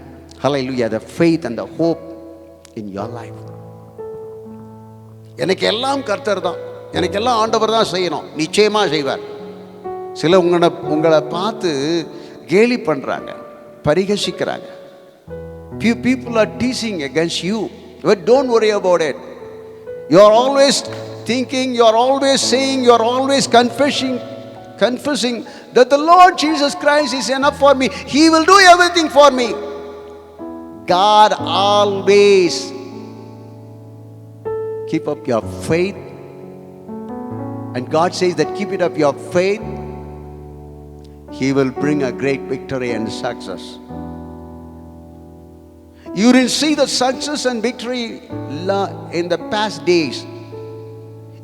hallelujah, the faith and the hope in your life. எனக்கு எல்லாம் கர்த்தர் தான், எனக்கெல்லாம் ஆண்டவர் தான் செய்யணும். நிச்சயமாக செய்வார். சில உங்களை பார்த்து கேலி பண்ணுறாங்க, பரிகசிக்கிறாங்க. Few people are teasing against you, but don't worry about it. You are always thinking, you are always saying, you are always confessing that the Lord Jesus Christ is enough for me. He will do everything for me. God always keep up your faith. And God says that keep it up your faith, He will bring a great victory and success. You didn't see the success and victory in the past days,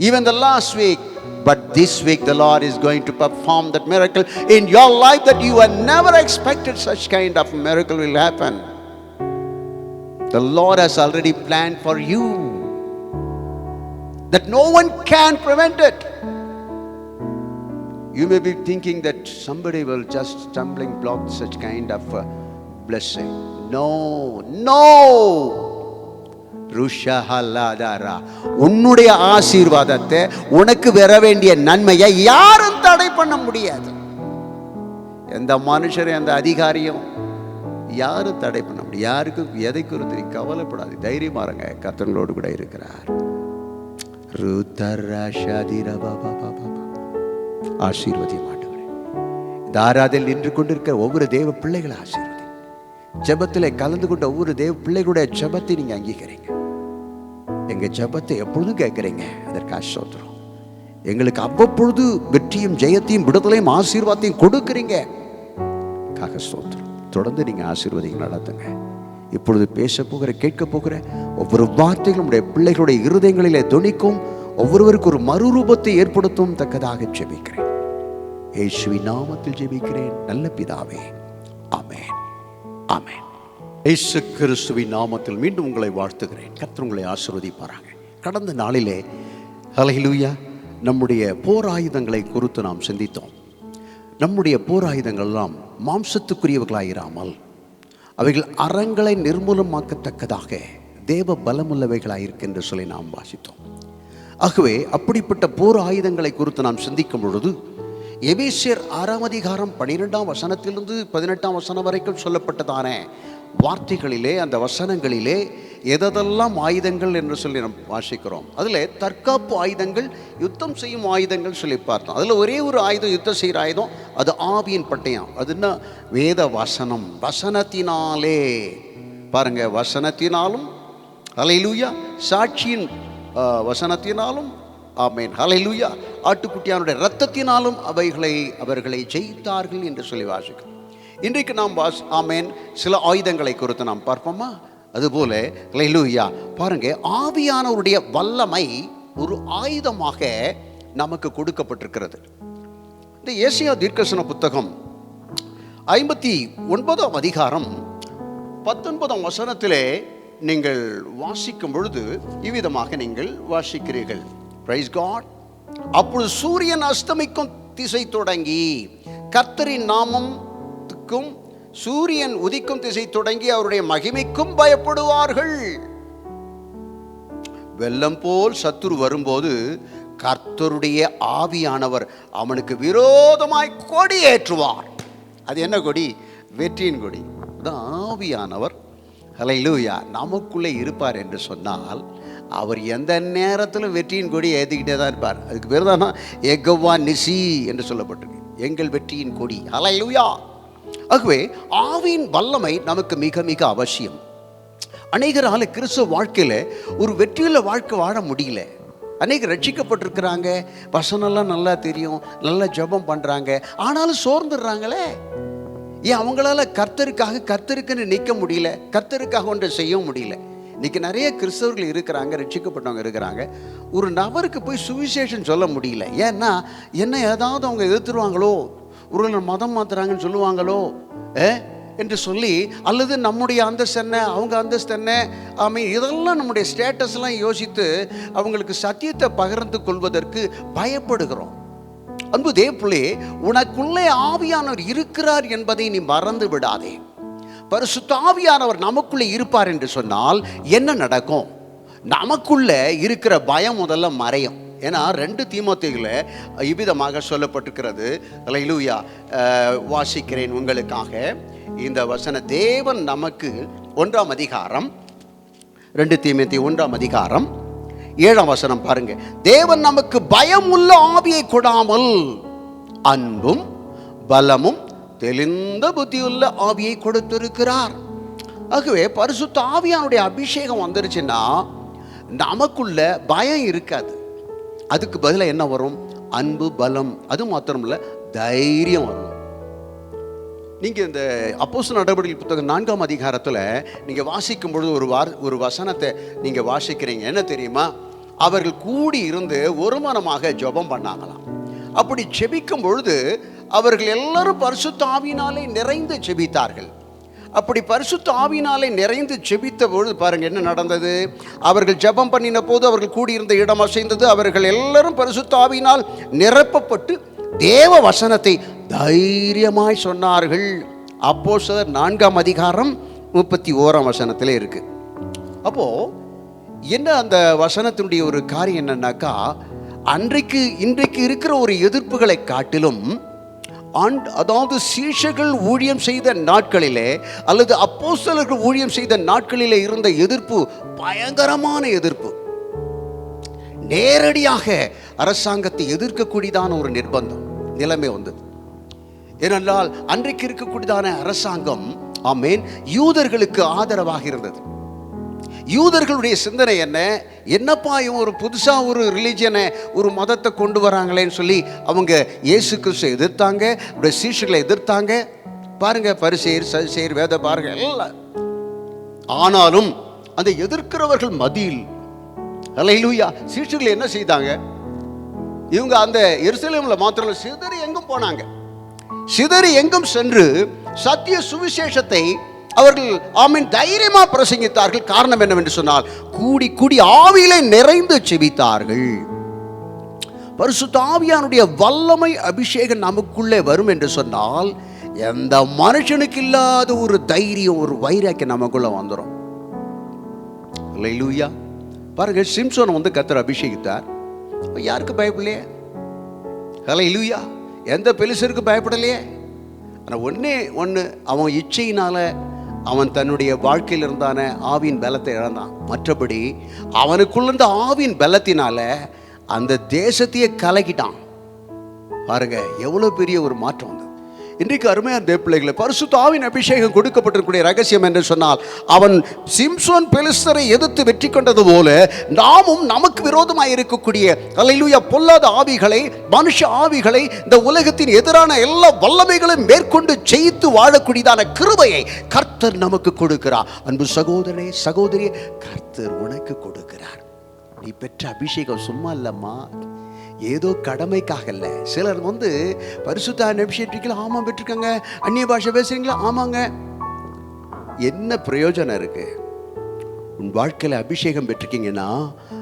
even the last week, but this week the Lord is going to perform that miracle in your life that you had never expected. Such kind of miracle will happen. The Lord has already planned for you, that no one can prevent it. You may be thinking that somebody will just stumbling block such kind of blessing. No. உன்னுடைய ஆசீர்வாதத்தை, உனக்கு வர வேண்டிய நன்மையை யாரும் தடை பண்ண முடியாது. எந்த மனுஷரும் எந்த அதிகாரியும் யாரும் தடை பண்ண முடியும். யாருக்கும் எதை குறித்து கவலைப்படாது, தைரியமா இருங்க, கர்த்தர்களோடு கூட இருக்கிறார். ஆசீர்வதி மாட்டவரே, இந்த ஆராதனையில் நின்று கொண்டிருக்கிற ஒவ்வொரு தேவ பிள்ளைகளை ஆசீர்வதி. ஜெபத்தில் கலந்து கொண்ட ஒவ்வொரு தேவ பிள்ளைகளுடைய ஜெபத்தை நீங்க அங்கீகரிங்க. எங்க ஜெபத்தை எப்பொழுதும் கேட்குறீங்க, அதற்கு ஸ்தோத்திரம். எங்களுக்கு அவ்வப்பொழுது வெற்றியும் ஜெயத்தையும் விடுதலையும் ஆசீர்வாதத்தையும் கொடுக்குறீங்க, ஸ்தோத்திரம். தொடர்ந்து நீங்க ஆசீர்வதிங்க, நடத்துங்க. இப்பொழுது பேச போகிற, கேட்க போகிற ஒவ்வொரு வார்த்தைகளும் உடைய பிள்ளைகளுடைய இருதயங்களிலே தொனிக்கும், ஒவ்வொருவருக்கு ஒரு மறுரூபத்தை ஏற்படுத்தும் தக்கதாக ஜெபிக்கிறேன். இயேசுவின் நாமத்தில் ஜெபிக்கிறேன் நல்ல பிதாவே, ஆமென், ஆமென். இயேசு கிறிஸ்துவின் நாமத்தில் மீண்டும் உங்களை வாழ்த்துகிறேன். கர்த்தர் உங்களை ஆசீர்வதிப்பாராங்க. கடந்த நாளிலே ஹல்லேலூயா நம்முடைய போர் ஆயுதங்களை குறித்து நாம் சிந்தித்தோம். நம்முடைய போர் ஆயுதங்கள் எல்லாம் மாம்சத்துக்குரியவர்களாயிராமல் அவைகள் அறங்களை நிர்மூலமாக்கத்தக்கதாக தேவ பலமுள்ளவைகளாயிருக்கு என்று சொல்லி நாம் வாசித்தோம். ஆகவே அப்படிப்பட்ட போர் ஆயுதங்களை குறித்து நாம் சிந்திக்கும் பொழுது எபேசியர் 6ஆம் அதிகாரம் 12ஆம் வசனத்திலிருந்து 18ஆம் வசனம் வரைக்கும் சொல்லப்பட்டதான வார்த்தைகளிலே, அந்த வசனங்களிலே எதெல்லாம் ஆயுதங்கள் என்று சொல்லி நாம் வாசிக்கிறோம். அதில் தற்காப்பு ஆயுதங்கள், யுத்தம் செய்யும் ஆயுதங்கள் சொல்லி பார்த்தோம். அதில் ஒரே ஒரு ஆயுதம், யுத்தம் செய்கிற ஆயுதம், அது ஆவியின் பட்டயம். அது என்ன? வேத வசனம். வசனத்தினாலே பாருங்க, வசனத்தினாலும் ஹல்லேலூயா, சாட்சியின் வசனத்தினாலும் ஆமென் ஹல்லேலூயா, ஆட்டுக்குட்டியானுடைய இரத்தத்தினாலும் அவர்களை ஜெயித்தார்கள் என்று சொல்லி வாசிக்கிறோம். இன்றைக்கு நாம் ஆமென் சில ஆயுதங்களை குறித்து நாம் பார்ப்போமா? அதுபோல ஹல்லேலூயா பாருங்க, ஆவியானவருடைய வல்லமை ஒரு ஆயுதமாக நமக்கு கொடுக்கப்பட்டிருக்கிறது. இந்த ஏசாயா தீர்க்கதரிசன புத்தகம் 59ஆம் அதிகாரம் 19ஆம் வசனத்திலே நீங்கள் வாசிக்கும் பொழுது இவ்விதமாக நீங்கள் வாசிக்கிறீர்கள். Price God. அப்பொழுது சூரியன் அஸ்தமிக்கும் திசை தொடங்கி கர்த்தரின் நாமத்துக்கும் சூரியன் உதிக்கும் திசை தொடங்கி அவருடைய மகிமைக்கும் பயப்படுவார்கள். வெள்ளம் போல் சத்துரு வரும்போது கர்த்தருடைய ஆவியானவர் அவனுக்கு விரோதமாய் கொடி ஏற்றுவார். அது என்ன கொடி? வெற்றியின் கொடி. அதான் ஆவியானவர் ஹல்லேலூயா நமக்குள்ளே இருப்பார் என்று சொன்னால் அவர் எந்த நேரத்திலும் வெற்றியின் கொடி ஏற்றிக்கிட்டே தான் இருப்பார். அதுக்கு பேர் தானா யெகோவா நிசி என்று சொல்லப்பட்டிருக்கு, எங்கள் வெற்றியின் கொடி. ஹல்லேலூயா. ஆகவே ஆவியின் வல்லமை நமக்கு மிக மிக அவசியம். அநேகரால கிறிஸ்துவ வாழ்க்கையில் ஒரு வெற்றியுள்ள வாழ்க்கை வாழ முடியல. அநேகர் ரட்சிக்கப்பட்டிருக்கிறாங்க, வசனம்லாம் நல்லா தெரியும், நல்லா ஜெபம் பண்ணுறாங்க, ஆனாலும் சோர்ந்துடுறாங்களே. ஏன்? அவங்களால கர்த்தருக்குன்னு நிற்க முடியல, கர்த்தருக்காக ஒன்றை செய்ய முடியல. இன்னைக்கு நிறைய கிறிஸ்தவர்கள் இருக்கிறாங்க, ரட்சிக்கப்பட்டவங்க இருக்கிறாங்க, ஒரு நபருக்கு போய் சுவிசேஷம் சொல்ல முடியல. ஏன்னா என்ன ஏதாவது அவங்க எதிர்த்துருவாங்களோ, ஒரு மதம் மாத்துறாங்கன்னு சொல்லுவாங்களோ என்று சொல்லி, அல்லது நம்முடைய அந்தஸ்து என்ன, அவங்க அந்தஸ்து என்ன, இதெல்லாம் நம்முடைய ஸ்டேட்டஸ்லாம் யோசித்து அவங்களுக்கு சத்தியத்தை பகிர்ந்து கொள்வதற்கு பயப்படுகிறோம். அன்பு தேவப்பிள்ளை, உனக்குள்ளே ஆவியானவர் இருக்கிறார் என்பதை நீ மறந்து விடாதே. பரிசுத்த ஆவியானவர் நமக்குள்ளே இருப்பார் என்று சொன்னால் என்ன நடக்கும்? நமக்குள்ள இருக்கிற பயம் முதல்ல மறையும். ஏன்னா 2 தீமோத்தேயுல இவ்விதமாக சொல்லப்பட்டிருக்கிறது. ஹல்லேலூயா. வாசிக்கிறேன் உங்களுக்காக இந்த வசன. தேவன் நமக்கு 1ஆம் அதிகாரம் 2 தீமோத்தேயு 1ஆம் அதிகாரம் 7ஆம் வசனம் பாருங்க. தேவன் நமக்கு பயம் உள்ள ஆவியை கொடாமல் அன்பும் பலமும் தெளிந்த புத்தியுள்ள ஆவியை கொடுத்திருக்கிறார். ஆகவே பரிசுத்த ஆவியானுடைய அபிஷேகம் வந்துருச்சுன்னா நமக்குள்ள பயம் இருக்காது. அதுக்கு பதிலாக என்ன வரும்? அன்பு, பலம். அது மாத்திரம் இல்லை, தைரியம் வரும். நீங்கள் இந்த அப்போஸ்தலர் நடவடிக்கைகள் புத்தகம் 4ஆம் அதிகாரத்தில் நீங்கள் வாசிக்கும் பொழுது ஒரு வசனத்தை நீங்கள் வாசிக்கிறீங்க. என்ன தெரியுமா? அவர்கள் கூடி இருந்து ஒருமனமாக ஜெபம் பண்ணாங்களாம். அப்படி ஜெபிக்கும் பொழுது அவர்கள் எல்லாரும் பரிசுத்த ஆவியினாலே நிறைந்து ஜெபித்தார்கள். அப்படி பரிசுத்த ஆவியினாலே நிறைந்து ஜெபித்த பொழுது பாருங்க என்ன நடந்தது. அவர்கள் ஜெபம் பண்ணின போது அவர்கள் கூடியிருந்த இடம் அசைந்தது. அவர்கள் எல்லாரும் பரிசுத்த ஆவியினால் நிரப்பப்பட்டு தேவ வசனத்தை தைரியமாய் சொன்னார்கள். அப்போஸ்தலர் 4ஆம் அதிகாரம் 31ஆம் வசனத்திலே இருக்கு. அப்போ என்ன அந்த வசனத்தினுடைய ஒரு காரியம் என்னன்னாக்கா, இன்றைக்கு இருக்கிற ஒரு எதிர்ப்புகளை காட்டிலும் அதாவது சீஷர்கள் ஊழியம் செய்த நாட்களிலே அல்லது அப்போஸ்தலர்கள் ஊழியம் செய்த நாட்களிலே இருந்த எதிர்ப்பு பயங்கரமான எதிர்ப்பு. நேரடியாக அரசாங்கத்தை எதிர்க்கக்கூடியதான ஒரு நிர்பந்தம் நிலைமை வந்தது. ஏனென்றால் அன்றைக்கு இருக்கக்கூடியதான அரசாங்கம் ஆமேன் யூதர்களுக்கு ஆதரவாக இருந்தது. யூதர்களுடைய சிந்தனை என்னப்பா இவன் ஒரு புதுசாக ஒரு ரிலீஜியனை ஒரு மதத்தை கொண்டு வராங்களேன்னு சொல்லி அவங்க இயேசு கிறிஸ்துவை எதிர்த்தாங்க, அவருடைய சீஷர்களை எதிர்த்தாங்க. பாருங்க, பரிசேயர் சதுசேயர் வேத பாருங்க எல்லாம். ஆனாலும் அந்த எதிர்க்கிறவர்கள் மத்தியில் அல்லேலூயா சீஷர்கள் என்ன செய்தாங்க? இவங்க அந்த எருசலேம்ல மாத்திரம் சிதறி எங்கும் போனாங்க. சிதறி எங்கும் சென்று சத்திய சுவிசேஷத்தை அவர்கள் ஆமென் தைரியமா பிரசங்கித்தார்கள். காரணம் என்னவென்று சொன்னால், கூடி கூடி ஆவியிலே நிறைந்து செபித்தார்கள். பரிசுத்த ஆவியானுடைய வல்லமை அபிஷேகம் நமக்குள்ளே வரும் என்று சொன்னால், எந்த மனுஷனுக்கு இல்லாத ஒரு தைரியம், ஒரு வைராக்கியம் நமக்குள்ள வந்துடும். அல்லேலூயா. பாருங்க, சிம்சோன் கர்த்தர் அபிஷேகித்தார். யாருக்கு பயப்படலையே? அல்லேலூயா. எந்த பெலிசருக்கு பயப்படலையே? ஆனால் ஒன்று அவன் இச்சையினால அவன் தன்னுடைய வாழ்க்கையில் இருந்தான ஆவியின் பலத்தை இழந்தான். மற்றபடி அவனுக்குள்ள இருந்த ஆவியின் பலத்தினால அந்த தேசத்தையே கலக்கிட்டான். பாருங்க எவ்வளவு பெரிய ஒரு மாற்றம் வந்தது. இன்றைக்கு அருமையான தேவப்பிள்ளைகளை, பரிசுத்த ஆவியின் அபிஷேகம் கொடுக்கப்பட்டிருக்கூடிய ரகசியம் என்று சொன்னால், அவன் சிம்சோன் பெலிஸ்தரை எதிர்த்து வெற்றி கொண்டது போல நாமும் நமக்கு விரோதமாக இருக்கக்கூடிய அல்லேலூயா பொல்லாத ஆவிகளை, மனுஷ ஆவிகளை, இந்த உலகத்தின் எதிரான எல்லா வல்லமைகளையும் மேற்கொண்டு ஜெயித்து வாழக்கூடியதான கிருபையை கர்த்தர் நமக்கு கொடுக்கிறார். அன்பு சகோதரனே சகோதரியே, கர்த்தர் உனக்கு கொடுக்கிறார். நீ பெற்ற அபிஷேகம் சும்மா இல்லம்மா, ஏதோ கடமைக்காக இல்லை. சிலர் பரிசுத்த அபிஷேகத்தில் ஆமாம் பெற்றிருக்காங்க, அந்நிய பாஷை பேசுறீங்களா? ஆமாங்க. என்ன பிரயோஜனம் இருக்கு? உன் வாழ்க்கையில் அபிஷேகம் பெற்றிருக்கீங்கன்னா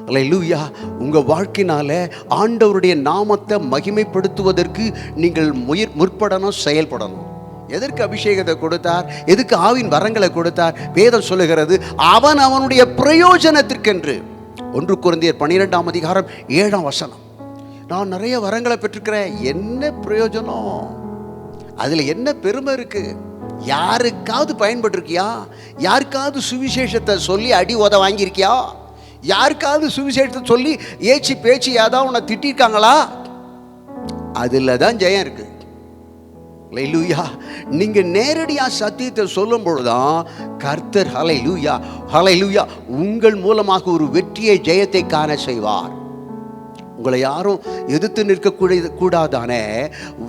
அல்லேலூயா, உங்க வாழ்க்கையினால ஆண்டவருடைய நாமத்தை மகிமைப்படுத்துவதற்கு நீங்கள் முற்படணும், செயல்படணும். எதற்கு அபிஷேகத்தை கொடுத்தார்? எதுக்கு ஆவின் வரங்களை கொடுத்தார்? வேதம் சொல்லுகிறது, அவனுடைய பிரயோஜனத்திற்கென்று. 1 கொரிந்தியர் 12ஆம் அதிகாரம் 7ஆம் வசனம். நான் நிறைய வரங்களை பெற்றிருக்கிறேன், என்ன பிரயோஜனம்? அதில் என்ன பெருமை இருக்கு? யாருக்காவது பயன்பட்டிருக்கியா? யாருக்காவது சுவிசேஷத்தை சொல்லி அடி உத வாங்கியிருக்கியா? யாருக்காவது சுவிசேஷத்தை சொல்லி ஏச்சி பேச்சு ஏதாவது உன்னை திட்டிருக்காங்களா? அதில் தான் ஜெயம் இருக்கு. ஹல்லேலூயா. நீங்க நேரடியா சத்தியத்தை சொல்லும் பொழுதுதான் கர்த்தர் ஹல்லேலூயா ஹல்லேலூயா உங்கள் மூலமாக ஒரு வெற்றியை, ஜெயத்தை காண செய்வார். உங்களை யாரும் எதிர்த்து நிற்கக்கூடாதான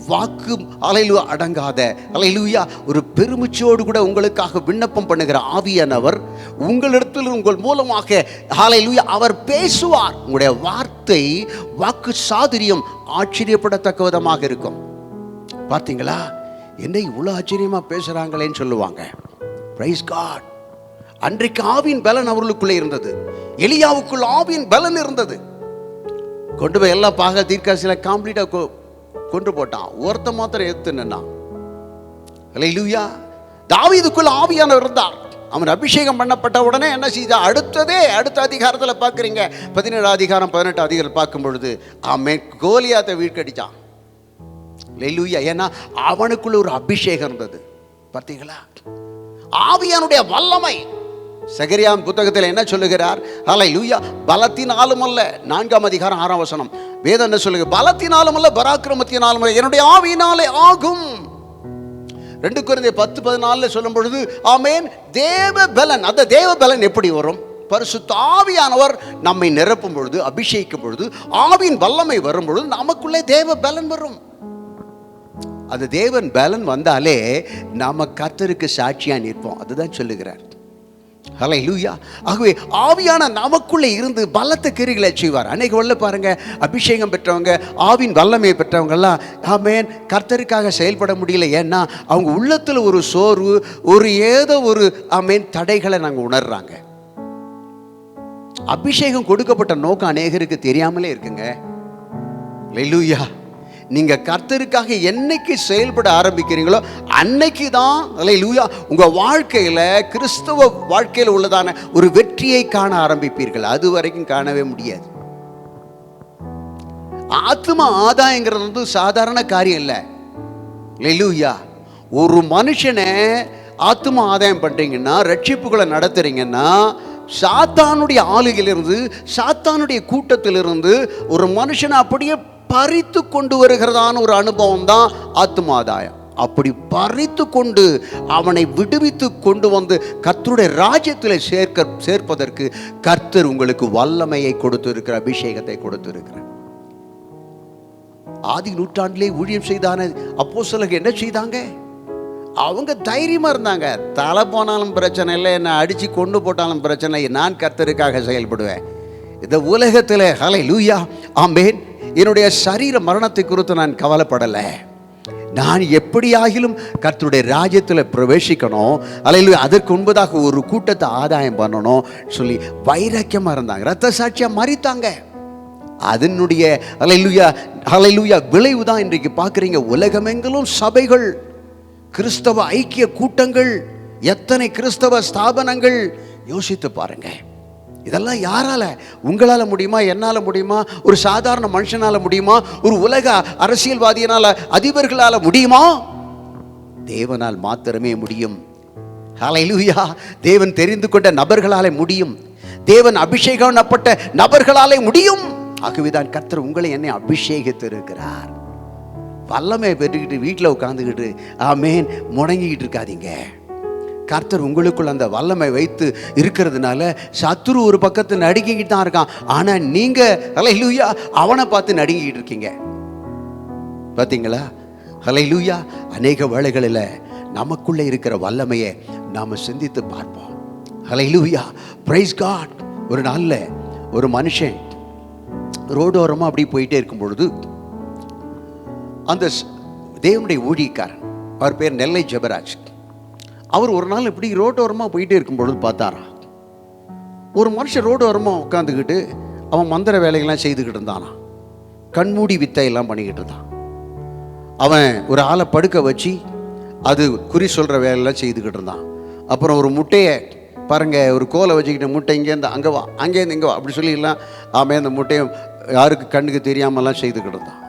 வாக்கு அல்லேலூயா அடங்காத அல்லேலூயா ஒரு பெருமிச்சோடு கூட உங்களுக்காக விண்ணப்பம் பண்ணுகிற ஆவியானவர் உங்களிடத்தில் உங்கள் மூலமாக அல்லேலூயா அவர் பேசுவார். உங்களுடைய வார்த்தை, வாக்கு சாதுரியம் ஆச்சரியப்படத்தக்க விதமாக இருக்கும். பார்த்தீங்களா, என்ன இவ்வளோ ஆச்சரியமா பேசுறாங்களேன்னு சொல்லுவாங்க. Praise God. அன்றைக்கு ஆவியின் பலன் அவர்களுக்குள்ளே இருந்தது. எலியாவுக்குள் ஆவியின் பலன் இருந்தது. கொண்டு போய் எல்லாம் பாக தீர்க்கதரிசில கம்ப்ளீட்டா கொண்டு போட்டான். ஒருத்த மாத்திரம் எடுத்து நின்னான். அல்லேலூயா. தாவீதுக்குள்ள ஆவியானவர் இருந்தார். அவன் அபிஷேகம் பண்ணப்பட்ட உடனே என்ன செய்தான்? அடுத்த அதிகாரத்தில் பார்க்குறீங்க, 17 அதிகாரம் 18 அதிகாரம் பார்க்கும் பொழுது அவன் கோலியாத்தை வீழ்க்கடிச்சான். அல்லேலூயா. ஏன்னா அவனுக்குள்ள ஒரு அபிஷேகம் இருந்தது. பார்த்தீங்களா, ஆவியானுடைய வல்லமை. சகரியாவின் புத்தகத்தில் என்ன சொல்லுகிறார்? ஹல்லேலூயா. பலத்தினாலும் அல்ல, 4ஆம் அதிகாரம் 6ஆம் வசனம் வேதம் என்ன சொல்லுங்க? பலத்தினாலும் அல்ல, பராக்கிரமத்தினாலும் அல்ல, என்னுடைய ஆவியினாலே ஆகும். 2 கொரிந்தியர் 10:14 சொல்லும் பொழுது ஆமென் தேவ பலன். அந்த தேவ பலன் எப்படி வரும்? பரிசுத்த ஆவியானவர் நம்மை நிரப்பும் பொழுது, அபிஷேகிக்கும் பொழுது, ஆவியின் வல்லமை வரும் பொழுது நமக்குள்ளே தேவ பலன் வரும். அது தேவன் பலன் வந்தாலே நாம கர்த்தருக்கு சாட்சியா நிற்போம். அதுதான் சொல்லுகிறார். ஹல்லேலூயா. ஆகவே ஆவியான நமக்குள்ளே இருந்து பலத்த கிரிகளை செய்வார். அன்னைக்கு உள்ள பாருங்க, அபிஷேகம் பெற்றவங்க, ஆவின் வல்லமையை பெற்றவங்கெல்லாம் ஆமென் கர்த்தருக்காக செயல்பட முடியல. ஏன்னா அவங்க உள்ளத்தில் ஒரு சோர்வு, ஏதோ ஒரு ஆமென் தடைகளை நாங்கள் உணர்றாங்க. அபிஷேகம் கொடுக்கப்பட்ட நோக்கம் அநேகருக்கு தெரியாமலே இருக்குங்க. ஹல்லேலூயா. நீங்க கர்த்தருக்காக என்னைக்கு செயல்பட ஆரம்பிக்கிறீங்களோ அன்னைக்கு தான் அல்லேலூயா உங்க வாழ்க்கையில, கிறிஸ்தவ வாழ்க்கையில் உள்ளதான ஒரு வெற்றி வெற்றியை காண ஆரம்பிப்பீர்கள். அது வரைக்கும் காணவே முடியாது. ஆத்ம ஆதாயங்கிறது வந்து சாதாரண காரியம் இல்லை. அல்லேலூயா. ஒரு மனுஷனை ஆத்ம ஆதாயம் பண்றீங்கன்னா, ரட்சிப்புகளை நடத்துறீங்கன்னா, சாத்தானுடைய ஆளுகையிலிருந்து, சாத்தானுடைய கூட்டத்திலிருந்து ஒரு மனுஷனை அப்படியே பறித்து கொண்டு வருகிறதான ஒரு அனுபவம் தான் ஆத்ம ஆதாயம். அப்படி பறித்து கொண்டு அவனை விடுவித்து கொண்டு வந்து கர்த்தருடைய ராஜ்யத்தில் சேர்ப்பதற்கு கர்த்தர் உங்களுக்கு வல்லமையை கொடுத்திருக்கிற, அபிஷேகத்தை கொடுத்திருக்கிறார். ஆதி நூற்றாண்டிலே ஊழியம் செய்தான அப்போஸ்தலர்கள் என்ன செய்தாங்க? அவங்க தைரியமா இருந்தாங்க. தலை போனாலும் பிரச்சனை இல்லை, என்னை அடிச்சு கொண்டு போட்டாலும் பிரச்சனை, நான் கர்த்தருக்காக செயல்படுவேன். இந்த உலகத்தில் ஹல்லேலூயா ஆமென், என்னுடைய சரீர மரணத்தை குறித்து நான் கவலைப்படலை. நான் எப்படியாகிலும் கர்த்தருடைய ராஜ்யத்தில் பிரவேசிக்கணும், அல்லேலூயா, அதற்கு முன்பதாக ஒரு கூட்டத்தை ஆதாயம் பண்ணணும் சொல்லி வைராக்கியமாக இருந்தாங்க. இரத்த சாட்சியாக மரித்தாங்க. அதனுடைய ஹல்லேலூயா ஹல்லேலூயா விளைவு தான் இன்றைக்கு பார்க்குறீங்க. உலகமெங்கிலும் சபைகள், கிறிஸ்தவ ஐக்கிய கூட்டங்கள், எத்தனை கிறிஸ்தவ ஸ்தாபனங்கள். யோசித்து பாருங்க. இதெல்லாம் யாரால? உங்களால முடியுமா? என்னால முடியுமா? ஒரு சாதாரண மனுஷனால முடியுமா? ஒரு உலக அரசியல்வாதியினால, அதிபர்களால முடியுமா? தேவனால் மாத்திரமே முடியும். ஹல்லேலூயா. தேவன் தெரிந்து கொண்ட நபர்களாலே முடியும். தேவன் அபிஷேகப்பட்ட நபர்களாலே முடியும். ஆகவேதான் கர்த்தர் உங்களை என்னை அபிஷேகித்திருக்கிறார். வல்லமை பெற்றுக்கிட்டு வீட்டில் உட்காந்துக்கிட்டு ஆமேன் முடங்கிக்கிட்டு இருக்காதீங்க. கர்த்தர் உங்களுக்குள்ள அந்த வல்லமை வைத்து இருக்கிறதுனால சத்துரு ஒரு பக்கத்து நடுங்கிக்கிட்டு தான் இருக்கான். ஆனால் நீங்கள் ஹல்லேலூயா அவனை பார்த்து நடுங்கிக்கிட்டு இருக்கீங்க. பார்த்தீங்களா? ஹல்லேலூயா. அநேக வேளைகளில் நமக்குள்ளே இருக்கிற வல்லமையை நாம் சிந்தித்து பார்ப்போம். ஹல்லேலூயா. Praise God. ஒரு நாளில் ஒரு மனுஷன் ரோடோரமாக அப்படி போயிட்டே இருக்கும் பொழுது அந்த தேவனுடைய ஊழியக்காரன், அவர் பேர் நெல்லை ஜெபராஜ், அவர் ஒரு நாள் இப்படி ரோட்டோரமாக போயிட்டே இருக்கும் பொழுது பார்த்தாரா, ஒரு மனுஷன் ரோடோரமாக உட்காந்துக்கிட்டு அவன் மந்திர வேலைகள்லாம் செய்துக்கிட்டு இருந்தானா. கண்மூடி வித்தையெல்லாம் பண்ணிக்கிட்டு இருந்தான். அவன் ஒரு ஆளை படுக்க வச்சு அது குறி சொல்கிற வேலையெல்லாம் செய்துக்கிட்டு இருந்தான். அப்புறம் ஒரு முட்டையை பாருங்க, ஒரு கோலை வச்சுக்கிட்ட முட்டை இங்கேருந்து அங்கே வா, அங்கேருந்து இங்கே வா அப்படி சொல்லிடலாம். ஆமாம், அந்த முட்டையை யாருக்கு கண்ணுக்கு தெரியாமலாம் செய்துக்கிட்டு இருந்தான்.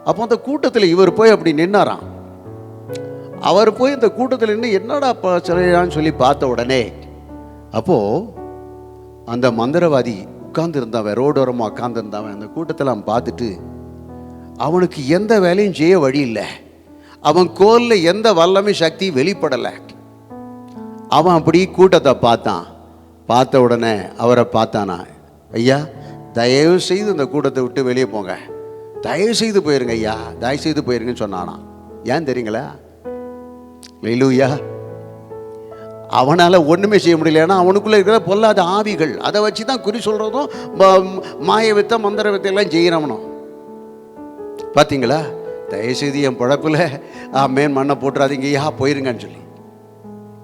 அப்போ அந்த கூட்டத்தில் இவர் போய் அப்படி நின்னாராம். அவர் போய் இந்த கூட்டத்தில் நின்று என்னடா செய்யறான்னு சொல்லி பார்த்த உடனே அப்போது அந்த மந்திரவாதி உட்கார்ந்துருந்தவன், ரோடோரமாக உட்கார்ந்துருந்தவன் அந்த கூட்டத்தில் அவன் பார்த்துட்டு அவனுக்கு எந்த வேலையும் செய்ய வழி இல்லை. அவன் கோலில் எந்த வல்லமை சக்தி வெளிப்படலை. அவன் அப்படி கூட்டத்தை பார்த்தான். பார்த்த உடனே அவரை பார்த்தானா, ஐயா தயவு செய்து இந்த கூட்டத்தை விட்டு வெளியே போங்க, தயவு செய்து போயிருங்க ஐயா, தயவு செய்து போயிருங்கன்னு சொன்னானா. ஏன் தெரியுங்களா? ஹல்லேலூயா. அவனால் ஒன்றுமே செய்ய முடியல. ஏன்னா அவனுக்குள்ளே இருக்கிற பொல்லாத ஆவிகள், அதை வச்சு தான் குறி சொல்கிறதும் மாய வித்தை மந்திர வித்தையெல்லாம் செய்யறவனும். பார்த்தீங்களா? தயவுசெய்து என் பழப்பில் மேன் மண்ணை போட்டுறாதீங்க ஐயா, போயிருங்கன்னு சொல்லி.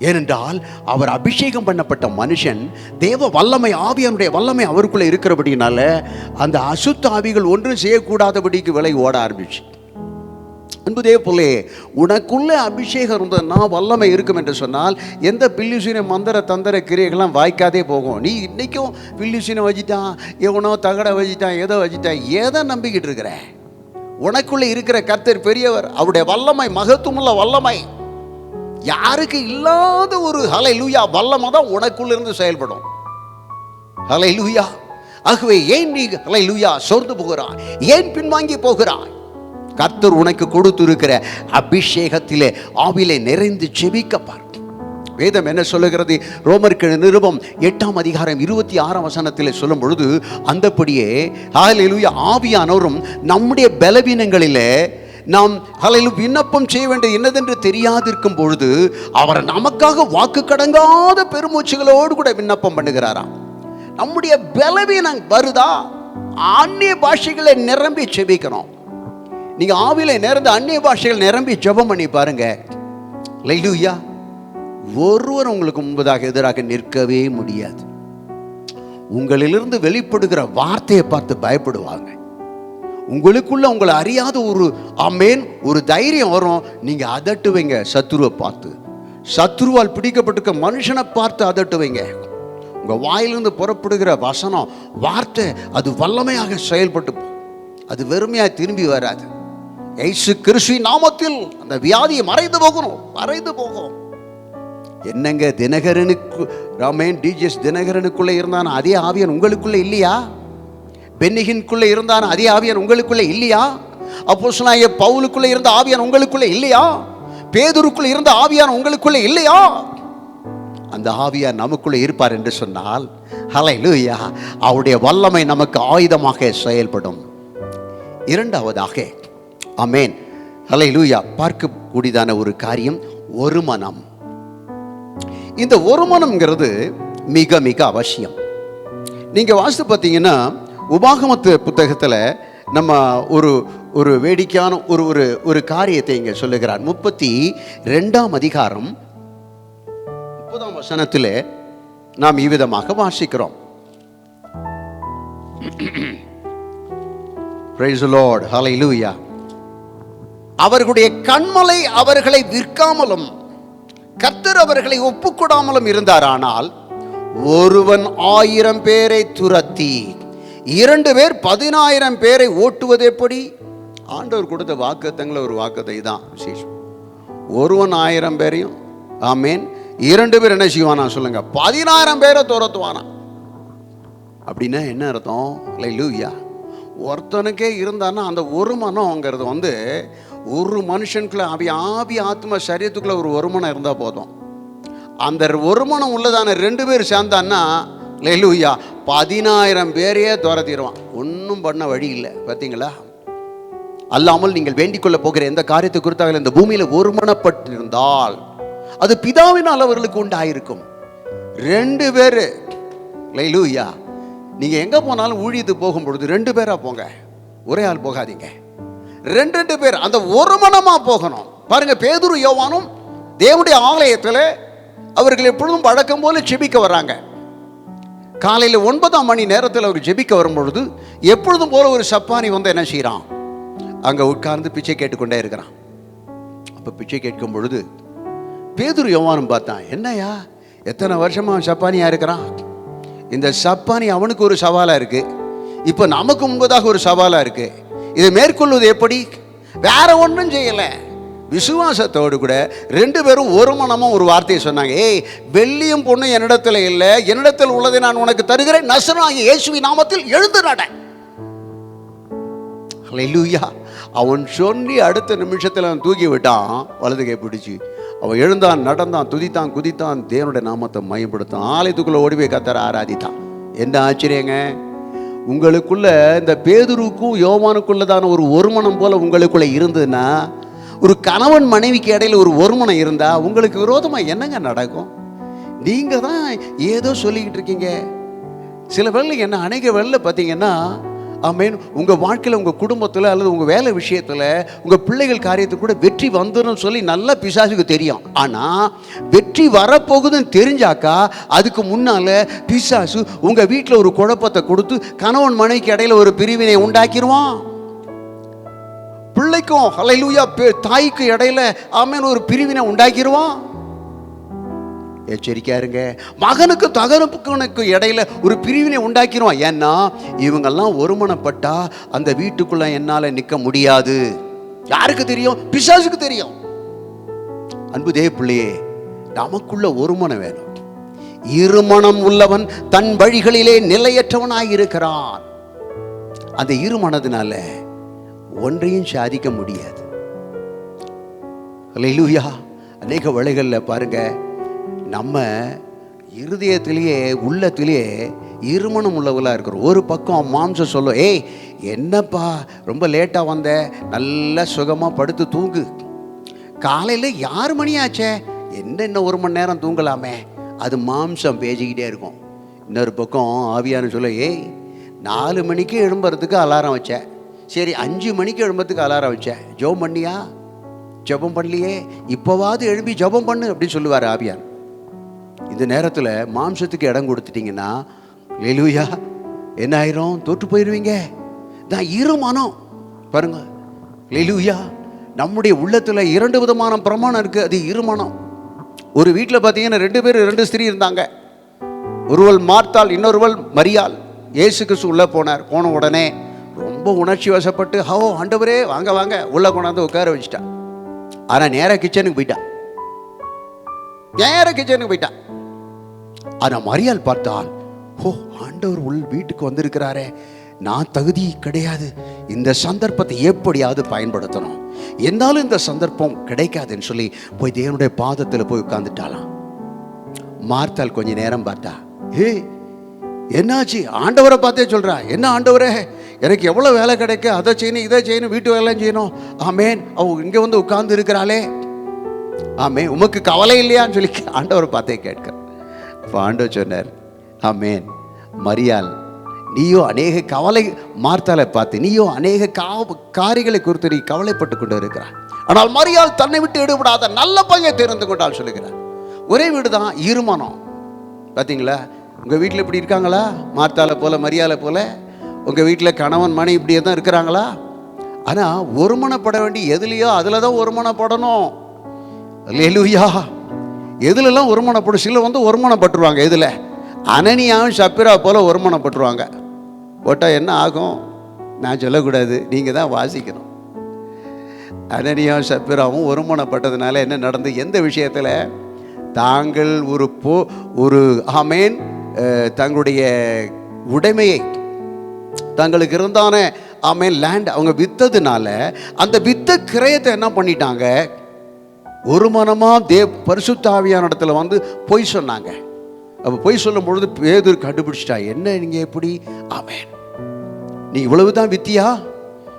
ஏனென்றால் அவர் அபிஷேகம் பண்ணப்பட்ட மனுஷன், தேவ வல்லமை ஆவியானுடைய வல்லமை அவருக்குள்ளே இருக்கிறபடினால அந்த அசுத்த ஆவிகள் ஒன்றும் செய்யக்கூடாதபடிக்கு விலை ஓட ஆரம்பிச்சு. அன்புதே போலே உனக்குள்ளே அபிஷேகம் இருந்ததுன்னா, வல்லமை இருக்கும் என்று சொன்னால் எந்த பில்லிசீன மந்திர தந்திர கிரியைகள்லாம் வாய்க்காதே போகும். நீ இன்றைக்கும் பில்லிசீனை வச்சுட்டான், எவனோ தகடை வச்சுட்டான், எதை வச்சுட்டான், எதை நம்பிக்கிட்டு இருக்கிற? உனக்குள்ளே இருக்கிற கர்த்தர் பெரியவர். அவருடைய வல்லமை மகத்துவமுள்ள வல்லமை, யாருக்கு இல்லாத ஒரு ஹல்லேலூயா வல்லமை தான் உனக்குள்ள இருந்து செயல்படும். ஹல்லேலூயா. ஆகவே ஏன் நீ ஹல்லேலூயா சோர்ந்து போகிறாய்? ஏன் பின்வாங்கி போகிறாய்? கர்த்தர் உனக்கு கொடுத்து இருக்கிற அபிஷேகத்திலே ஆவிலே நிறைந்து ஜெபிக்க பார். வேதம் என்ன சொல்லுகிறது? ரோமருக்கு நிருபம் 8ஆம் அதிகாரம் 26ஆம் வசனத்தில் சொல்லும் பொழுது, அந்தபடியே ஹல்லேலூயா ஆவியானவரும் நம்முடைய பலவீனங்களிலே நாம் ஹல்லேலூயா விண்ணப்பம் செய்ய வேண்டிய என்னதென்று தெரியாதிருக்கும் பொழுது அவர் நமக்காக வாக்கு கடங்காத பெருமூச்சுகளோடு கூட விண்ணப்பம் பண்ணுகிறாராம். நம்முடைய பலவீனம் வருதா, அந்நிய பாஷைகளை நிரம்பி ஜெபிக்கணும். நீங்க ஆவியில நேர்ந்து அந்நிய பாஷைகள் நிரம்பி ஜெபம் பண்ணி பாருங்க. ஹல்லேலூயா. ஒருவர் உங்களுக்கு முன்பதாக எதிராக நிற்கவே முடியாது. உங்களிலிருந்து வெளிப்படுகிற வார்த்தையை பார்த்து பயப்படுவாங்க. உங்களுக்குள்ள உங்களை அறியாத ஒரு ஆமேன் ஒரு தைரியம் வரும். நீங்க அதட்டுவீங்க சத்துருவை பார்த்து, சத்துருவால் பிடிக்கப்பட்டிருக்க மனுஷனை பார்த்து அதட்டுவீங்க. உங்கள் வாயிலிருந்து புறப்படுகிற வசனம், வார்த்தை, அது வல்லமையாக செயல்பட்டு அது வெறுமையாக திரும்பி வராது. இயேசு கிறிஸ்துவின் நாமத்தில் அந்த வியாதியை மறைந்து போகணும், மறைந்து போகும். என்னங்க தினகரனுக்கு டிஜிஎஸ் தினகரனுக்குள்ளே இருந்தான அதே ஆவியான் உங்களுக்குள்ளே இல்லையா? பென்னிகின்குள்ளே இருந்தான அதே ஆவியான் உங்களுக்குள்ளே இல்லையா? அப்போஸ்தலனாகிய பவுலுக்குள்ளே இருந்த ஆவியான் உங்களுக்குள்ளே இல்லையா? பேதுருக்குள்ளே இருந்த ஆவியான் உங்களுக்குள்ளே இல்லையா? அந்த ஆவியான் நமக்குள்ளே இருப்பார் என்று சொன்னால், ஹல்லேலூயா, அவருடைய வல்லமை நமக்கு ஆயுதமாக செயல்படும். இரண்டாவதாக, ஆமென், ஹல்லேலூயா, பார்க்கக்கூடியதான ஒரு காரியம் ஒரு மனம். இந்த ஒரு மனம்ங்கிறது மிக மிக அவசியம். நீங்கள் வாசித்து பார்த்தீங்கன்னா உபாகமத்து புத்தகத்தில் நம்ம ஒரு வேடிக்கையான ஒரு காரியத்தை இங்கே சொல்லுகிறார். 32ஆம் அதிகாரம் 30ஆம் வசனத்தில் நாம் இவ்விதமாக வாசிக்கிறோம். Praise the Lord, hallelujah. அவர்களுடைய கண்மலை அவர்களை விற்காமலும் கர்த்தர் அவர்களை ஒப்புக்கொடாமலும் இருந்தாரானால், ஒருவன் 1000 பேரை துரத்தி 2 பேர் 10,000 பேரை ஓட்டுவது எப்படி? ஆண்டவர் கொடுத்த வாக்குத்தங்களை ஒரு வாக்குத்தை தான் விசேஷம். ஒருவன் 1000 பேரையும், ஆமேன், 2 பேர் என்ன செய்வானா சொல்லுங்க? 10,000 பேரை துரத்துவானா. அப்படின்னா என்ன அர்த்தம்? ஹல்லேலூயா. ஒருத்தனுக்கே இருந்தான்னா அந்த ஒரு மனம்ங்கிறது ஒரு மனுஷனுக்குள்ள ஆவி ஆத்மா சரீரத்துக்குள்ள ஒரு மனம் இருந்தால் போதும். அந்த ஒரு மனம் உள்ளதான 2 பேர் சேர்ந்தான்னா, ஹல்லேலூயா, 10,000 பேரையே துரத்திடுவான். ஒன்றும் பண்ண வழி இல்லை. பார்த்தீங்களா? அல்லாமல் நீங்கள் வேண்டிக் கொள்ள போகிற எந்த காரியத்தை குறித்தாக இந்த பூமியில் ஒருமனப்பட்டிருந்தால் அது பிதாவினால் அவர்களுக்கு உண்டாயிருக்கும். 2 பேர், ஹல்லேலூயா. நீங்கள் எங்கே போனாலும் ஊழியத்துக்கு போகும்பொழுது 2 பேராக போங்க, ஒரே ஆள் போகாதீங்க. 2 பேர் அந்த ஒரு மனமாக போகணும். பாருங்க, பேதுரு யோவானும் தேவனுடைய ஆலயத்தில் அவர்கள் எப்பொழுதும் வழக்கம் போல ஜெபிக்க வர்றாங்க. காலையில் 9ஆம் மணி நேரத்தில் அவர் ஜெபிக்க வரும்பொழுது எப்பொழுதும் போல ஒரு சப்பானி என்ன செய்கிறான்? அங்கே உட்கார்ந்து பிச்சை கேட்டுக்கொண்டே இருக்கிறான். அப்போ பிச்சை கேட்கும் பொழுது பேதுரு யோவானும் பார்த்தான், என்னையா எத்தனை வருஷமாக சப்பானியாக இருக்கிறான், இந்த சப்பானி அவனுக்கு ஒரு சவாலாக இருக்குது, இப்போ நமக்கு முன்பதாக ஒரு சவாலாக இருக்குது, இதை மேற்கொள்வது எப்படி? வேற ஒன்றும் செய்யலை, விசுவாசத்தோடு கூட 2 பேரும் ஒரு மனமும் ஒரு வார்த்தையை சொன்னாங்க. ஏய், வெள்ளியும் பொண்ணும் என்னிடத்தில் இல்லை, என்னிடத்தில் உள்ளதை நான் உனக்கு தருகிறேன், நசரேயனாகிய இயேசுவின் நாமத்தில் எழுந்து நட. ஹல்லேலூயா. அவன் சொல்லி அடுத்த நிமிஷத்தில் அவன் தூக்கி விட்டான், வலது கை பிடிச்சி. அவன் எழுந்தான், நடந்தான், துதித்தான், குதித்தான், தேவனுடைய நாமத்தை மையப்படுத்தான், ஆலயத்துக்குள்ளே ஓடி போய் கர்த்தரை ஆராதித்தான். என்ன ஆச்சரியங்க! உங்களுக்குள்ள இந்த பேதுருக்கும் யோவானுக்குள்ளதான ஒரு மனம் போல உங்களுக்குள்ள இருந்ததுன்னா, ஒரு கணவன் மனைவிக்கு இடையில ஒரு மனம் இருந்தா உங்களுக்கு விரோதமாக என்னங்க நடக்கும்? நீங்க தான் ஏதோ சொல்லிக்கிட்டு இருக்கீங்க. சில வேளை என்ன அநேக வேளை பார்த்தீங்கன்னா, ஆமேன், உங்கள் வாழ்க்கையில், உங்கள் குடும்பத்தில் அல்லது உங்கள் வேலை விஷயத்தில், உங்கள் பிள்ளைகள் காரியத்துக்கு கூட வெற்றி வந்துடும் சொல்லி நல்லா பிசாசுக்கு தெரியும். ஆனால் வெற்றி வரப்போகுதுன்னு தெரிஞ்சாக்கா அதுக்கு முன்னால் பிசாசு உங்கள் வீட்டில் ஒரு குழப்பத்தை கொடுத்து கணவன் மனைவிக்கு இடையில ஒரு பிரிவினை உண்டாக்கிடுவான். பிள்ளைக்கும் ஹல்லேலூயா தாய்க்கு இடையில ஆமேன் ஒரு பிரிவினை உண்டாக்கிடுவான். எச்சரிக்கையா இருங்க. மகனுக்கு தகப்பனுக்கு இடையில ஒரு பிரிவினை உண்டாக்கிடுவான். ஏன்னா இவங்கெல்லாம் ஒருமனப்பட்டா அந்த வீட்டுக்குள்ள என்னால நிற்க முடியாது. யாருக்கு தெரியும்? பிசாசுக்கு தெரியும். அன்பு தேவ பிள்ளையே, நமக்குள்ள ஒரு மனம் வேணும். இருமனம் உள்ளவன் தன் வழிகளிலே நிலையற்றவனாயிருக்கிறான். அந்த இருமனதுனால ஒன்றையும் சாதிக்க முடியாது. ஹல்லேலூயா. அநேக வேளைகளில் பாருங்க, நம்ம இருதயத்திலேயே உள்ளத்திலேயே இருமனம் உள்ளவர்களாக இருக்கிறோம். ஒரு பக்கம் மாம்சம் சொல்லும், ஏய் என்னப்பா ரொம்ப லேட்டாக வந்த, நல்லா சுகமாக படுத்து தூங்கு, காலையில் 6 மணி ஆச்சே, இன்னும் 1 மணி நேரம் தூங்கலாமே, அது மாம்சம் பேசிக்கிட்டே இருக்கும். இன்னொரு பக்கம் ஆவியான சொல்ல, ஏய் 4 மணிக்கு எழும்புறதுக்கு அலாரம் வச்சேன், சரி 5 மணிக்கு எழும்புறதுக்கு அலாரம் வச்சேன், ஜெபம் பண்ணியா? ஜெபம் பண்ணலையே, இப்போவாது எழுப்பி ஜெபம் பண்ணு அப்படின்னு சொல்லுவார் ஆவியான். இந்த நேரத்தில் மாம்சத்துக்கு இடம் கொடுத்துட்டீங்கன்னா ஹல்லேலூயா என்ன ஆயிரும்? தோற்று போயிடுவீங்க. தான் இருமனம் பாருங்க. ஹல்லேலூயா. நம்முடைய உள்ளத்தில் 2 விதமான பிரமாணம் இருக்குது. அது இருமனம். ஒரு வீட்டில் பார்த்தீங்கன்னா 2 பேர் 2 ஸ்திரீ இருந்தாங்க. ஒருவள் மார்த்தாள், இன்னொருவள் மரியாள். இயேசு கிறிஸ்து உள்ளே போனார். போன உடனே ரொம்ப உணர்ச்சி வசப்பட்டு, ஆண்டவரே வாங்க வாங்க உள்ளே கொண்டாந்து உட்கார வச்சுட்டா. ஆனால் நேராக கிச்சனுக்கு போயிட்டா. ஆனால் மரியாள் பார்த்தால், ஆண்டவர் வீட்டுக்கு வந்திருக்கிறாரே, நான் தகுதி கிடையாது, இந்த சந்தர்ப்பத்தை எப்படியாவது பயன்படுத்தணும், என்னாலும் இந்த சந்தர்ப்பம் கிடைக்காதுன்னு சொல்லி போய் தேவனுடைய பாதத்தில் போய் உட்கார்ந்துட்டாலாம். மார்த்தாள் கொஞ்ச நேரம் பார்த்தா, என்னாச்சு? ஆண்டவரை பார்த்தே சொல்றா, என்ன ஆண்டவரே, எனக்கு எவ்வளோ வேலை கிடைக்க, அதை செய்யணும் இதை செய்யணும், வீட்டு வேலை செய்யணும். ஆமேன், அவ இங்கே வந்து உட்கார்ந்து இருக்கிறாளே, ஆமே, உமக்கு கவலை இல்லையான்னு சொல்லி ஆண்டவரை பார்த்தே கேட்க. ஆண்டவர் சொன்னார், ஆமேன் மரியாள், நீயோ அநேக கவலை, மார்த்தாளை பார்த்து நீயோ அநேக காரியங்களை குறித்து நீ கவலைப்பட்டு கொண்டு இருக்கிறார், ஆனால் மரியாள் தன்னை விட்டு ஈடுபடாத நல்ல பங்கை தெரிந்து கொண்டால் சொல்லுகிறார். ஒரே வீடு தான், இருமனம். பார்த்தீங்களா? உங்கள் வீட்டில் இப்படி இருக்காங்களா? மார்த்தாளை போல மரியாளை போல உங்கள் வீட்டில் கணவன் மணி இப்படியே தான் இருக்கிறாங்களா? ஆனால் ஒருமனப்பட வேண்டி எதுலையோ அதில் தான் ஒருமனப்படணும். அல்லேலூயா. எதுலெல்லாம் ஒருமனப்படும்? சில வந்து ஒருமனப்பட்டுருவாங்க. எதில்? அனனியாவும் சப்பிரா போல ஒருமனப்பட்டுருவாங்க. போட்டால் என்ன ஆகும்? நான் சொல்லக்கூடாது, நீங்கள் தான் வாசிக்கணும். அனனியாவும் சப்பிராவும் ஒருமனப்பட்டதுனால என்ன நடந்து? எந்த விஷயத்தில்? தாங்கள் ஒரு ஆமேன் தங்களுடைய உடைமையை, தங்களுக்கு இருந்தான ஆமேன் லேண்ட் அவங்க விற்றதுனால அந்த வித்த கிரயத்தை என்ன பண்ணிட்டாங்க? ஒரு மனமாக பரிசுத்த ஆவியான இடத்துல வந்து பொய் சொன்னாங்க. அப்போ பொய் சொல்லும் பொழுது பேதுரு கண்டுபிடிச்சிட்டா, என்ன நீங்கள் எப்படி? ஆமேன், நீ இவ்வளவு தான் வித்தியா?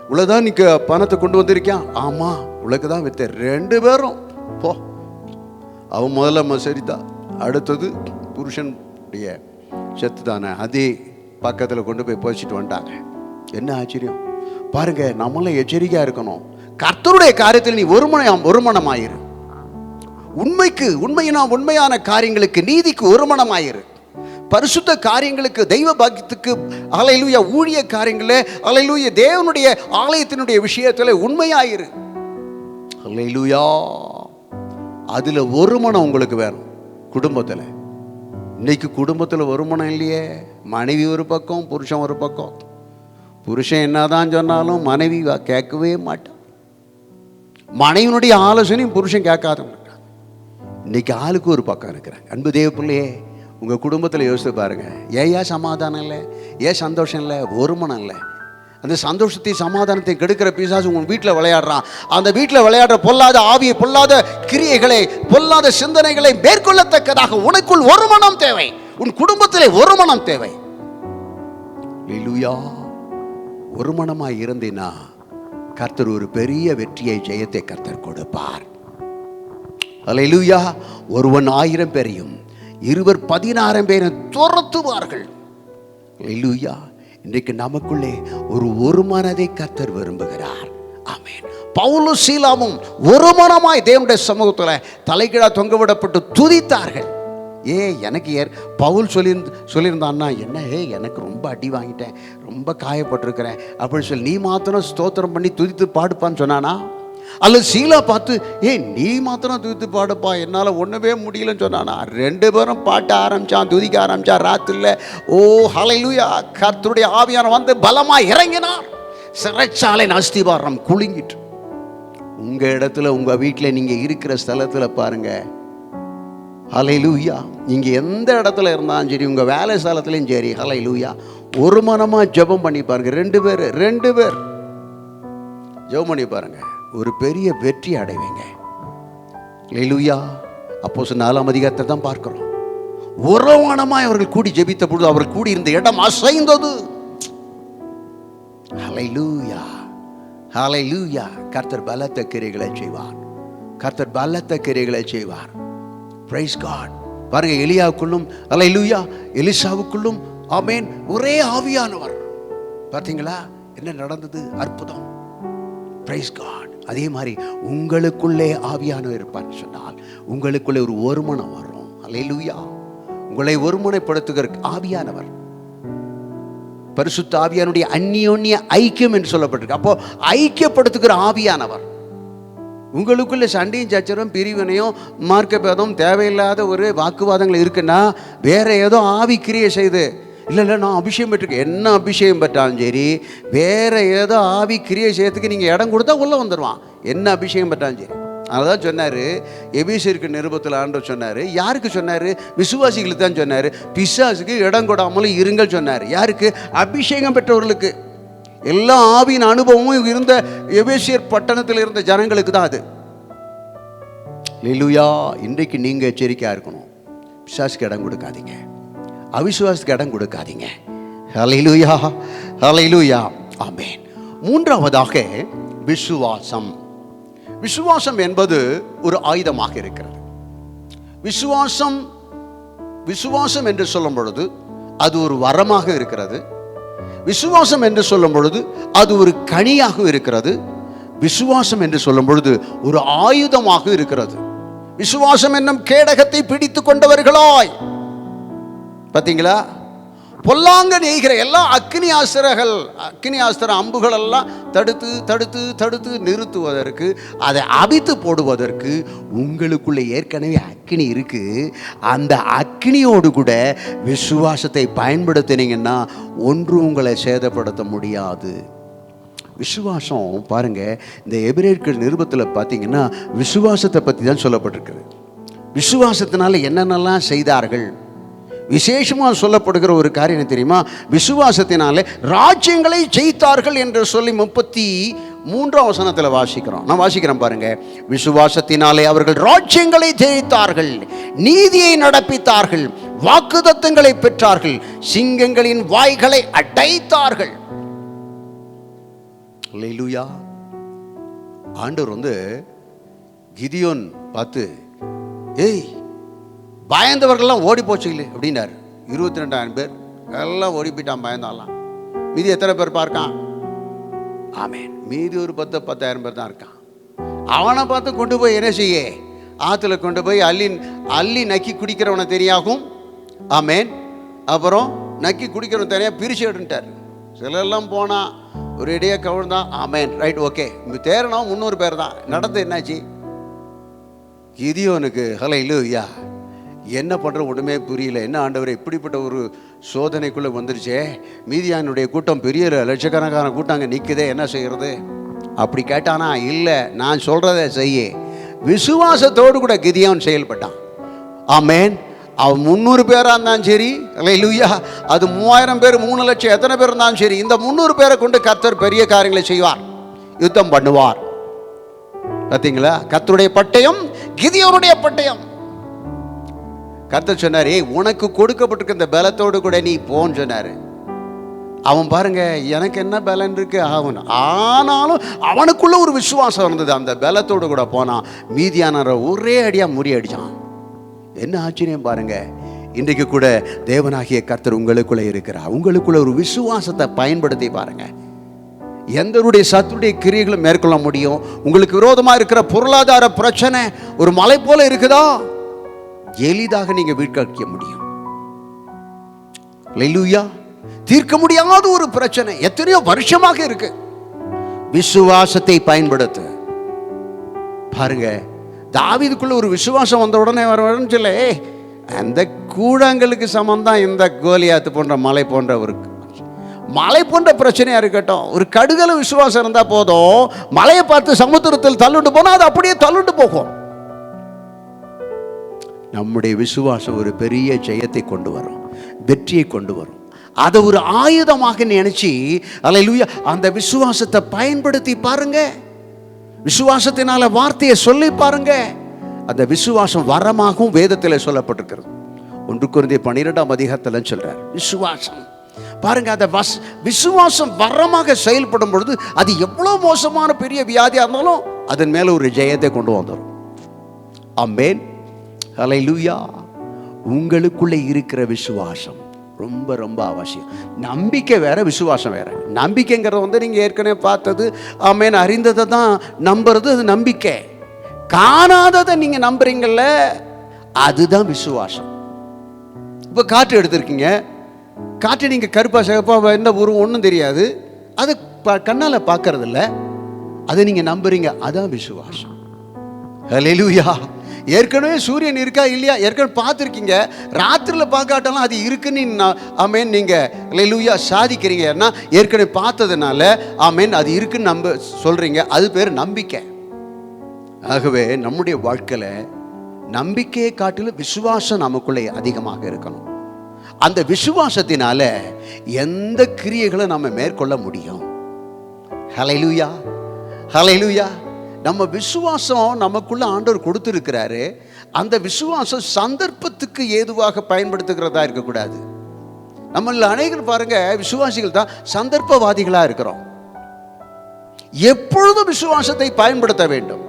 இவ்வளோதான் நீ பணத்தை கொண்டு வந்திருக்கியா? ஆமாம், இவ்வளவுக்கு தான் வித்த. 2 பேரும் போ. அவன் முதல்ல சரிதா, அடுத்தது புருஷனுடைய செத்து தானே, அதே பக்கத்தில் கொண்டு போய் போச்சிட்டு வந்துட்டாங்க. என்ன ஆச்சரியம் பாருங்க. நம்மளும் எச்சரிக்கையாக இருக்கணும். கர்த்தருடைய காரியத்தில் நீ ஒருமனமாயிரு. உண்மையான காரியங்களுக்கு, நீதிக்கு ஒருமனமாயிரு. பரிசுத்த காரியங்களுக்கு, தெய்வ பாக்கியத்துக்கு, அல்லேலூயா, ஊழிய காரியங்களே, அல்லேலூயா, தேவனுடைய ஆலயத்தினுடைய விஷயத்தில் உண்மையாயிரு. அல்லேலூயா. அதில் ஒருமனம் உங்களுக்கு வேணும். குடும்பத்தில் இன்னைக்கு குடும்பத்தில் ஒருமனம் இல்லையே. மனைவி ஒரு பக்கம், புருஷன் ஒரு பக்கம். புருஷன் என்னதான் சொன்னாலும் மனைவி கேட்கவே மாட்டான். மனைவினுடைய ஆலோசனையும் புருஷன் கேட்காதவங்க. இன்னைக்கு ஆளுக்கு ஒரு பக்கம் இருக்கிறாங்க. அன்பு தேவ பிள்ளையே, உங்கள் குடும்பத்தில் யோசித்து பாருங்க. ஏன் சமாதானம் இல்லை? ஏன் சந்தோஷம் இல்லை? ஒருமனம் இல்லை. அந்த சந்தோஷத்தை சமாதானத்தை கெடுக்கிற பிசாசு உங்கள் வீட்டில் விளையாடுறான். அந்த வீட்டில் விளையாடுற பொல்லாத ஆவியை, பொல்லாத கிரியைகளை, பொல்லாத சிந்தனைகளை மேற்கொள்ளத்தக்கதாக உனக்குள் ஒருமனம் தேவை. உன் குடும்பத்திலே ஒருமனம் தேவை. அல்லேலூயா. ஒருமனமாய் இருந்தீனா கர்த்தர் ஒரு பெரிய வெற்றியை, ஜெயத்தை கர்த்தர் கொடுப்பார். அல்லேலூயா. ஒருவன் 1000 பேரையும், 2 16 பேரையும் துரத்துவார்கள். அல்லேலூயா. இன்றைக்கு நமக்குள்ளே ஒரு மனதை கர்த்தர் விரும்புகிறார். ஆமென். பவுலும் சீலாவும் ஒரு மனமாய் தேவனுடைய சமூகத்தில் தலைகீழா தொங்கவிடப்பட்டு துதித்தார்கள். எனக்கு பவுல் சொல்லியிருந்தான்னா என்ன, எனக்கு ரொம்ப அடி வாங்கிட்டேன், ரொம்ப காயப்பட்டிருக்கிறேன் அப்படின்னு சொல்லி நீ மாத்திரம் ஸ்தோத்திரம் பண்ணி துதித்து பாடுப்பான்னு சொன்னானா? அல்லது சீலா பார்த்து நீ மாத்திரம் துதித்து பாடுப்பா, என்னால் ஒன்றுமே முடியலன்னு சொன்னானா? 2 பேரும் பாட்ட ஆரம்பித்தான், துதிக்க ஆரம்பித்தா. ராத்திரில ஹல்லேலூயா, கர்த்தருடைய ஆவியானவர் வந்து பலமாக இறங்கினார். சிறைச்சாலை அஸ்திவாரம் குலுங்கிட்டு. உங்கள் இடத்துல, உங்கள் வீட்டில், நீங்கள் இருக்கிற ஸ்தலத்தில் பாருங்கள். ஹல்லேலூயா. நீங்கள் எந்த இடத்துல இருந்தாலும் சரி, உங்கள் வேலை ஸ்தலத்துலையும் சரி, ஹல்லேலூயா, ஒரு மனமாக ஜெபம் பண்ணி பாருங்கள். 2 பேர் ஜெபம் பண்ணி பாருங்கள். ஒரு பெரிய வெற்றி அடைவீங்க. அல்லேலூயா. அப்போஸ்தலர் 4ஆம் அதிகாரத்தை தான் பார்க்கிறோம். ஒரு மனமாய் அவர்கள் கூடி ஜெபித்த பொழுது அவர்கள் கூடி இருந்த இடம் அசைந்தது. ஹல்லேலூயா, ஹல்லேலூயா. கர்த்தர் பலத்த கிரியைகளை செய்வார். கர்த்தர் பலத்த கிரியைகளை செய்வார். Praise God. பாருங்க, எலியாவுக்குள்ளும் ஹல்லேலூயா, எலிசாவுக்குள்ளும் ஆமென் ஒரே ஆவியானவர். பார்த்தீங்களா என்ன நடந்தது? அற்புதம். Praise God. அதே மாதிரி உங்களுக்குள்ளே ஆவியானவர் இருப்பான்னு சொன்னால் உங்களுக்குள்ளே ஒரு ஒருமனம் வரும். அல்லேலூயா. உங்களை ஒருமுனைப்படுத்துகிற ஆவியானவர், பரிசுத்த ஆவியானுடைய அந்யோன்ய ஐக்கியம் என்று சொல்லப்பட்டிருக்கு. அப்போ ஐக்கியப்படுத்துகிற ஆவியானவர். உங்களுக்குள்ள சண்டையும் சச்சரவும் பிரிவினையும் மார்க்க பேதம் தேவையில்லாத ஒரு வாக்குவாதங்கள் இருக்குன்னா வேற ஏதோ ஆவி கிரியை செய்து, இல்லை நான் அபிஷேகம் பெற்றிருக்கேன், என்ன அபிஷேகம் பெற்றாலும் சரி வேற ஏதோ ஆவி கிரியை செய்யறதுக்கு நீங்கள் இடம் கொடுத்தா உள்ளே வந்துடுவான். என்ன அபிஷேகம் பெற்றாலும் சரி. அதான் சொன்னார் எபேசியருக்கு நிருபத்தில் ஆண்டவர் சொன்னார். யாருக்கு சொன்னார்? விசுவாசிகளுக்கு தான் சொன்னார். பிசாசுக்கு இடம் கொடாமலும் இருங்கள் சொன்னார். யாருக்கு? அபிஷேகம் பெற்றவர்களுக்கு. எல்லா ஆவியின் அனுபவமும் இருந்த எபேசியர் பட்டணத்தில் இருந்த ஜனங்களுக்கு தான் அது. அல்லேலூயா. இன்றைக்கு நீங்கள் எச்சரிக்கையாக இருக்கணும். பிசாசுக்கு இடம் கொடுக்காதீங்க, அவிசுவாசத்துக்கு இடம் கொடுக்காதீங்க. அல்லேலூயா, அல்லேலூயா, ஆமென். மூன்றாவதாக விசுவாசம். விசுவாசம் என்பது ஒரு ஆயுதமாக இருக்கிறது. விசுவாசம் என்று சொல்லும் பொழுது அது ஒரு வரமாக இருக்கிறது. விசுவாசம் என்று சொல்லும் பொழுது அது ஒரு கனியாக இருக்கிறது. விசுவாசம் என்று சொல்லும் பொழுது ஒரு ஆயுதமாக இருக்கிறது. விசுவாசம் என்னும் கேடகத்தை பிடித்து கொண்டவர்களாய், பார்த்தீங்களா, பொல்லாங்க நெய்கிற எல்லா அக்கினி ஆஸ்திர அம்புகள் எல்லாம் தடுத்து தடுத்து தடுத்து நிறுத்துவதற்கு, அதை அவித்து போடுவதற்கு உங்களுக்குள்ள ஏற்கனவே அக்கினி இருக்கு. அந்த அக்கினியோடு கூட விசுவாசத்தை பயன்படுத்தினீங்கன்னா ஒன்று உங்களை சேதப்படுத்த முடியாது. விசுவாசம் பாருங்க, இந்த எபிரேயர் நிருபத்தில் பார்த்தீங்கன்னா விசுவாசத்தை பற்றி தான் சொல்லப்பட்டிருக்குது. விசுவாசத்தினால என்னென்னலாம் செய்தார்கள். விசேஷமாக சொல்லப்படுகிற ஒரு காரியம் தெரியுமா? விசுவாசத்தினாலே ராஜ்யங்களை ஜெயித்தார்கள் என்று சொல்லி 33ஆம் வசனத்தில் வாசிக்கிறோம். நான் வாசிக்கிறேன் பாருங்க. விசுவாசத்தினாலே அவர்கள் ராஜ்யங்களை ஜெயித்தார்கள், நீதியை நடப்பித்தார்கள், வாக்குத்தத்தங்களை பெற்றார்கள், சிங்கங்களின் வாய்களை அடைத்தார்கள். அல்லேலூயா. ஆண்டவர் கிதியோன் பார்த்து, ஏய் பயந்தவர்கள்லாம் ஓடி போச்சு இல்லை அப்படின்னாரு. 22,000 பேர் எல்லாம் ஓடி போயிட்டான், பயந்தாலாம். மீதி எத்தனை பேர் பார்க்கான்? ஆமென். மீதி ஒரு 10,000 பேர் தான் இருக்கான். அவனை பார்த்து கொண்டு போய் என்ன செய்ய? ஆற்றுல கொண்டு போய் அள்ளி நக்கி குடிக்கிறவனை தெரியாகும். ஆமென். அப்புறம் நக்கி குடிக்கிறவன் தனியாக பிரிச்சு எடுன்ட்டார். சிலெல்லாம் போனால் ஒரு இடையே கவிழ்ந்தான். ஆமென், ரைட், ஓகே. தேரணும் 300 பேர் தான். நடந்து என்னாச்சு? கிதியோனுக்கு ஹல்லேலூயா, என்ன பண்ணுற ஒன்றுமே புரியல. என்ன ஆண்டவரே, இப்படிப்பட்ட ஒரு சோதனைக்குள்ளே வந்துருச்சே, மீதியானுடைய கூட்டம் பெரிய லட்சக்கணக்கான கூட்டம் அங்கே நிற்குதே, என்ன செய்கிறது? அப்படி கேட்டானா? இல்லை, நான் சொல்கிறத செய்ய. விசுவாசத்தோடு கூட கிதியோன் செயல்பட்டான். ஆமென். அவன் 300 பேராக இருந்தாலும் சரி, அல்லேலூயா, அது 3000 பேர் 3 லட்சம் எத்தனை பேர் இருந்தாலும் சரி, இந்த 300 பேரை கொண்டு கர்த்தர் பெரிய காரியங்களை செய்வார், யுத்தம் பண்ணுவார். பார்த்தீங்களா? கர்த்தருடைய பட்டயம் கிதியோனுடைய பட்டயம். கர்த்தர் சொன்னார், ஏய் உனக்கு கொடுக்கப்பட்டிருக்க இந்த பலத்தோடு கூட நீ போன்னு சொன்னார். அவன் பாருங்க, எனக்கு என்ன பலன் இருக்கு ஆனாலும் அவனுக்குள்ள ஒரு விசுவாசம் இருந்தது. அந்த பலத்தோடு கூட போனான். மீதியானவரை ஒரே அடியாக முறியடிச்சான். என்ன ஆச்சரியம் பாருங்க. இன்றைக்கு கூட தேவனாகிய கர்த்தர் உங்களுக்குள்ள இருக்கிறார். உங்களுக்குள்ள ஒரு விசுவாசத்தை பயன்படுத்தி பாருங்க. எந்தருடைய சத்துடைய கிரியைகளும் மேற்கொள்ள முடியும். உங்களுக்கு விரோதமாக இருக்கிற பொருளாதார பிரச்சனை ஒரு மலை போல இருக்குதா, எளிதாக நீங்க வீழ்க்க முடியும். அல்லேலூயா. தீர்க்க முடியாத ஒரு பிரச்சனை எத்தனையோ வருஷமாக இருக்கு. விசுவாசத்தை பயன்படுத்து பாருங்க. தாவீதுக்குள்ள ஒரு விசுவாசம் வந்த உடனே வரன்னு சொல்ல, அந்த கூழாங்கலுக்கு சமந்தான் இந்த கோலியாத்து போன்ற மலை போன்ற ஒரு மலை போன்ற பிரச்சனையா இருக்கட்டும், ஒரு கடுகள விசுவாசம் இருந்தா போதும், மலையை பார்த்து சமுத்திரத்தில் தள்ளுண்டு போனா அது அப்படியே தள்ளுண்டு போகும். நம்முடைய விசுவாசம் ஒரு பெரிய ஜெயத்தை கொண்டு வரும், வெற்றியை கொண்டு வரும். அதை ஒரு ஆயுதமாக நினைச்சு அல்லேலூயா அந்த விசுவாசத்தை பயன்படுத்தி பாருங்க. விசுவாசத்தினால வார்த்தையை சொல்லி பாருங்க. அந்த விசுவாசம் வரமாகவும் வேதத்தில் சொல்லப்பட்டிருக்கிறது. 1 கொரிந்தியர் 12ஆம் அதிகாரத்தில் சொல்றார் விசுவாசம் பாருங்க. அந்த விசுவாசம் வரமாக செயல்படும் பொழுது அது எவ்வளவு மோசமான பெரிய வியாதியா இருந்தாலும் அதன் மேல ஒரு ஜெயத்தை கொண்டு வந்துடும். ஆமென். ஹல்லேலூயா. உங்களுக்குள்ளே இருக்கிற விசுவாசம் ரொம்ப ரொம்ப அவசியம். நம்பிக்கை வேற, விசுவாசம் வேற. நம்பிக்கைங்கிறது நீங்க ஏற்கனவே பார்த்தது, ஆமென், அறிந்ததை தான் நம்புறது, அது நம்பிக்கை. காணாததை நீங்க நம்புறீங்கல்ல, அதுதான் விசுவாசம். இப்போ காற்று எடுத்திருக்கீங்க, காற்று நீங்க கருப்பா சிகப்பா எந்த ஊரும் ஒன்றும் தெரியாது, அது கண்ணால் பார்க்கறது இல்லை, அதை நீங்க நம்புறீங்க, அதான் விசுவாசம். ஹல்லேலூயா. ஏற்கனவே சூரியன் இருக்கா இல்லையா ஏற்கனவே பார்த்துருக்கீங்க. ராத்திரியில் பார்க்காட்டாலும் அது இருக்குன்னு ஆமேன் நீங்கள் ஹல்லேலூயா சாதிக்கிறீங்கன்னா ஏற்கனவே பார்த்ததுனால ஆமேன் அது இருக்குன்னு நம்ப சொல்கிறீங்க. அது பேர் நம்பிக்கை. ஆகவே நம்முடைய வாழ்க்கையில் நம்பிக்கையை காட்டிலும் விசுவாசம் நமக்குள்ளே அதிகமாக இருக்கணும். அந்த விசுவாசத்தினால எந்த கிரியைகளை நம்ம மேற்கொள்ள முடியும். ஹல்லேலூயா, ஹல்லேலூயா. நம்ம விசுவாசம் நமக்குள்ள ஆண்டவர் கொடுத்துருக்கிறாரு. அந்த விசுவாசம் சந்தர்ப்பத்துக்கு ஏதுவாக பயன்படுத்துகிறதா இருக்கக்கூடாது. நம்மள அநேகர் பாருங்க, விசுவாசிகள் தான் சந்தர்ப்பவாதிகளாக இருக்கிறோம். எப்பொழுதும் விசுவாசத்தை பயன்படுத்த வேண்டும்.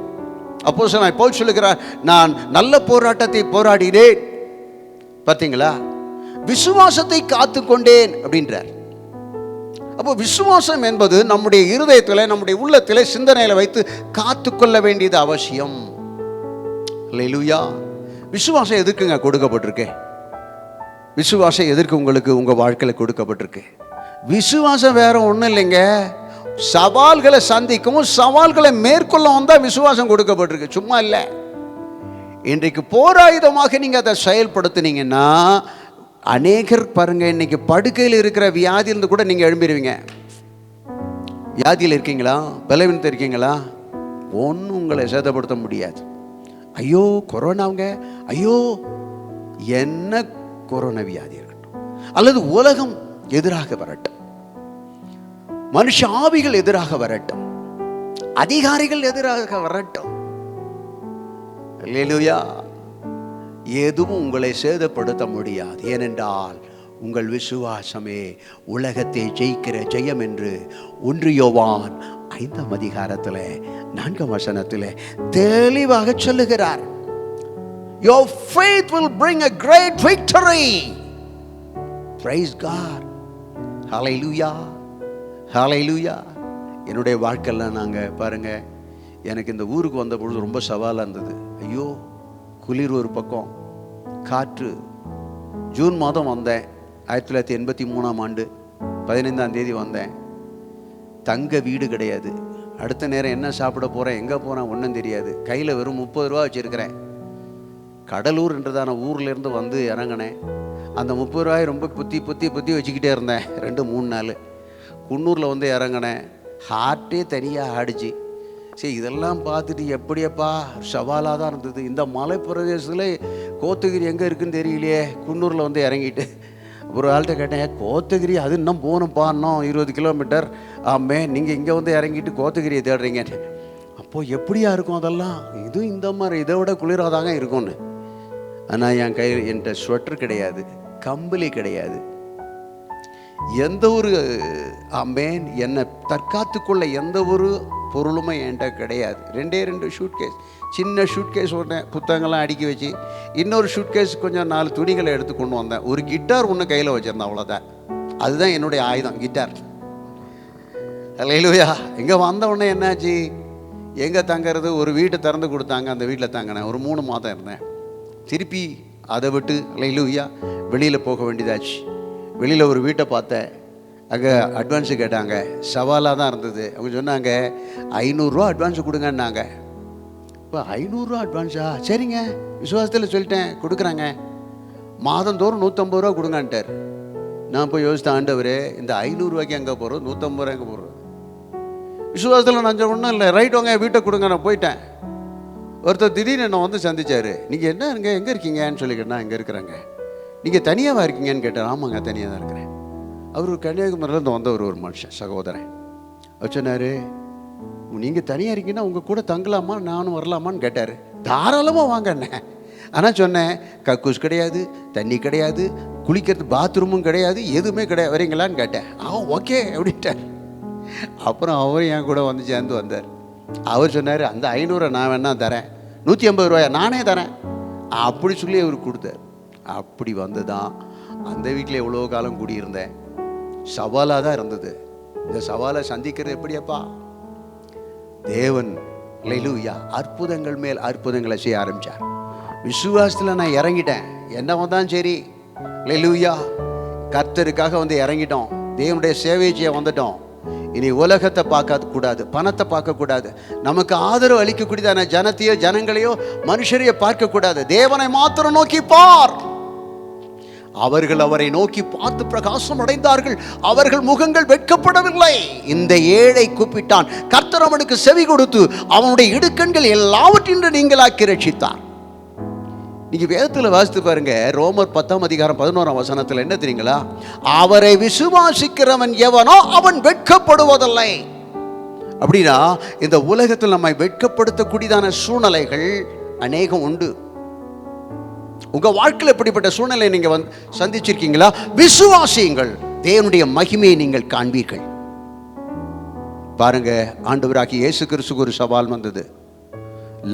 அப்போஸ்தலனாகிய பவுல் சொல்லுகிறார், நான் நல்ல போராட்டத்தை போராடினேன். பார்த்தீங்களா, விசுவாசத்தை காத்துக்கொண்டேன் அப்படின்றார். அப்போ விசுவாசம் என்பது நம்முடைய இருதயத்தில் நம்முடைய உள்ளத்தில் சிந்தனையில் வைத்து காத்துக்கொள்ள வேண்டியது அவசியம். ஹல்லேலூயா. விசுவாசம் எதற்குங்க கொடுக்கப்பட்டிருக்கு? விசுவாசம் எதற்கு உங்களுக்கு உங்கள் வாழ்க்கையில் கொடுக்கப்பட்டிருக்கு? விசுவாசம் வேற ஒன்றும் இல்லைங்க, சவால்களை சந்திக்கவும் சவால்களை மேற்கொள்ளவும் தான் விசுவாசம் கொடுக்கப்பட்டிருக்கு, சும்மா இல்லை. இன்றைக்கு போராயுதமாக நீங்கள் அதை செயல்படுத்தினீங்கன்னா அநேகர் பாருங்க, இன்னைக்கு படுக்கையில் இருக்கிற வியாதியிலிருந்து கூட நீங்கள் எழும்பிடுவீங்க. வியாதியில் இருக்கீங்களா, பலவீனத்தை இருக்கீங்களா, ஒன்றும் உங்களை சேதப்படுத்த முடியாது. ஐயோ கொரோனாவுங்க, ஐயோ என்ன கொரோனா வியாதி இருக்கட்டும், அல்லது உலகம் எதிராக வரட்டும், மனுஷ ஆவிகள் எதிராக வரட்டும், அதிகாரிகள் எதிராக வரட்டும், அல்லேலூயா, எதுவும் உங்களை சேதப்படுத்த முடியாது. ஏனென்றால் உங்கள் விசுவாசமே உலகத்தை ஜெயிக்கிற ஜெயம் என்று 1 யோவான் 5ஆம் அதிகாரத்தில் 4ஆம் வசனத்தில் தெளிவாக சொல்லுகிறார். Your faith will bring a great victory. Praise God. Hallelujah. Hallelujah. என்னுடைய வாழ்க்கையில் நாங்கள் பாருங்க, எனக்கு இந்த ஊருக்கு வந்த பொழுது ரொம்ப சவாலாக இருந்தது. ஐயோ, குளிர் ஒரு பக்கம், காற்று. ஜூன் மாதம் வந்தேன், 1983ஆம் ஆண்டு 15ஆம் தேதி வந்தேன். தங்க வீடு கிடையாது. அடுத்த நேரம் என்ன சாப்பிட போகிறேன், எங்கே போகிறேன் ஒன்றும் தெரியாது. கையில் வெறும் 30 ரூபா வச்சுருக்கிறேன். கடலூர் என்றதான ஊர்லேருந்து வந்து இறங்கினேன். அந்த 30 ரூபாயை ரொம்ப புத்தி வச்சுக்கிட்டே இருந்தேன் 2-3 நாள். குன்னூரில் வந்து இறங்கினேன். ஹார்ட்டே தனியாக ஆடிச்சு. சரி, இதெல்லாம் பார்த்துட்டு எப்படியப்பா சவாலாக தான் இருந்தது. இந்த மலை பிரதேசத்தில் கோத்தகிரி எங்கே இருக்குதுன்னு தெரியலையே. குன்னூரில் வந்து இறங்கிட்டு ஒரு ஆள்கிட்ட கேட்டேன், கோத்தகிரி அது இன்னும் போகணும்ப்பா, இன்னும் 20 கிலோமீட்டர். ஆமே, நீங்கள் இங்கே வந்து இறங்கிட்டு கோத்தகிரியை தேடுறீங்க. அப்போது எப்படியா இருக்கும் அதெல்லாம்? இதுவும் இந்த மாதிரி இதை விட குளிராக தாங்க இருக்கும்னு. ஆனால் என் கையில் என்கிட்ட ஸ்வெட்டர் கிடையாது, கம்பளி கிடையாது, எந்த ஒரு ஆமேன் என்னை தற்காத்துக்குள்ள எந்த ஒரு பொருளுமே என்கிட்ட கிடையாது. 2 ஷூட்கேஸ், சின்ன ஷூட்கேஸ் ஒன்று புத்தகங்கள்லாம் அடுக்கி வச்சு, இன்னொரு ஷூட்கேஸ் கொஞ்சம் 4 துணிகளை எடுத்து கொண்டு வந்தேன். ஒரு கிட்டார் ஒன்று கையில் வச்சுருந்தேன், அவ்வளோதான். அதுதான் என்னுடைய ஆயுதம், கிட்டார். அல்லேலூயா. இங்கே வந்த உடனே என்னாச்சு, எங்கே தங்கிறது, ஒரு வீட்டை திறந்து கொடுத்தாங்க, அந்த வீட்டில் தங்கினேன். ஒரு 3 மாதம் இருந்தேன். திருப்பி அதை விட்டு அல்லேலூயா வெளியில் போக வேண்டியதாச்சு. வெளியில் ஒரு வீட்டை பார்த்தேன். அங்கே அட்வான்ஸு கேட்டாங்க. சவாலாக தான் இருந்தது. அவங்க சொன்னாங்க 500 ரூபா அட்வான்ஸு கொடுங்கன்னாங்க. இப்போ 500 ரூபா அட்வான்ஸா? சரிங்க, விசுவாசத்தில் சொல்லிட்டேன், கொடுக்குறாங்க. மாதந்தோறும் 150 ரூபா கொடுங்கன்ட்டார். நான் போய் யோசித்தேன், ஆண்டவரே இந்த 500 ரூபாய்க்கு எங்கே போகிறோம், 150 ரூபா எங்கே போகிறோம்? விசுவாசத்தில் நான் ஒன்றும் இல்லை, ரைட் வாங்க வீட்டை கொடுங்க. நான் போயிட்டேன். ஒருத்தர் திடீர்னு என்னை வந்து சந்திச்சார். நீங்கள் என்ன எங்கே இருக்கீங்கன்னு சொல்லிக்கிட்டேன். நான் எங்கே இருக்கிறேங்க. நீங்கள் தனியாகவா இருக்கீங்கன்னு கேட்டார். ஆமாங்க, தனியாக தான் இருக்கிறேன். அவர் கன்னியாகுமரியிலேருந்து வந்தவர், ஒரு மனுஷன், சகோதரன். சொன்னார், நீங்கள் தனியாக இருக்கீங்கன்னா உங்கள் கூட தங்கலாமா, நானும் வரலாமான்னு கேட்டார். தாராளமாக வாங்கண்ணே. ஆனால் சொன்னேன், கக்கூஸ் கிடையாது, தண்ணி கிடையாது, குளிக்கிறது பாத்ரூமும் கிடையாது, எதுவுமே கிடையாது, வரீங்களான்னு கேட்டேன். ஓகே அப்படின்ட்டார். அப்புறம் அவரும் என் கூட வந்து சேர்ந்து வந்தார். அவர் சொன்னார், அந்த 500 நான் வேணா தரேன், 150 ரூபாயா நானே தரேன் அப்படி சொல்லி அவர் கொடுத்தார். அப்படி வந்து தான் அந்த வீட்டில் எவ்வளோ காலம் கூடியிருந்தேன். சவாலாக தான் இருந்தது. இந்த சவாலை சந்திக்கிறது எப்படியப்பா? தேவன் அல்லேலூயா அற்புதங்கள் மேல் அற்புதங்களை செய்ய ஆரம்பித்தார். விசுவாசத்தில் நான் இறங்கிட்டேன். என்ன வந்தாலும் சரி, அல்லேலூயா கர்த்தருக்காக வந்து இறங்கிட்டோம். தேவனுடைய சேவை செய்ய வந்துட்டோம். இனி உலகத்தை பார்க்க கூடாது, பணத்தை பார்க்க கூடாது, நமக்கு ஆதரவு அளிக்கக்கூடியதான ஜனத்தையோ ஜனங்களையோ மனுஷரையோ பார்க்க கூடாது. தேவனை மாத்திரம் நோக்கி பார். அவர்கள் அவரை நோக்கி பார்த்து பிரகாசம் அடைந்தார்கள், அவர்கள் முகங்கள் வெட்கப்படவில்லை. இந்த ஏழை கூப்பிட்டான், கர்த்தர் அவனுக்கு செவி கொடுத்து அவனுடைய இடுக்கண்கள் எல்லாவற்றிலும் நீங்களாக்கி ரட்சித்தார். நீங்க வேதத்தில் வாசித்து பாருங்க, ரோமர் 10:11 என்ன தெரியுங்களா? அவரை விசுவாசிக்கிறவன் எவனோ அவன் வெட்கப்படுவதில்லை. அப்படின்னா இந்த உலகத்தில் நம்மை வெட்கப்படுத்தக்கூடியதான சூழ்நிலைகள் அநேகம் உண்டு. உங்க வாழ்க்கையில் எப்படிப்பட்ட சூழ்நிலை நீங்க சந்திச்சிருக்கீங்களா? விசுவாசியுங்கள், தேவனுடைய மகிமையை நீங்கள் காண்பீர்கள். பாருங்க, ஆண்டவராகிய இயேசு கிறிஸ்துவுக்கு ஒரு சவால் வந்தது.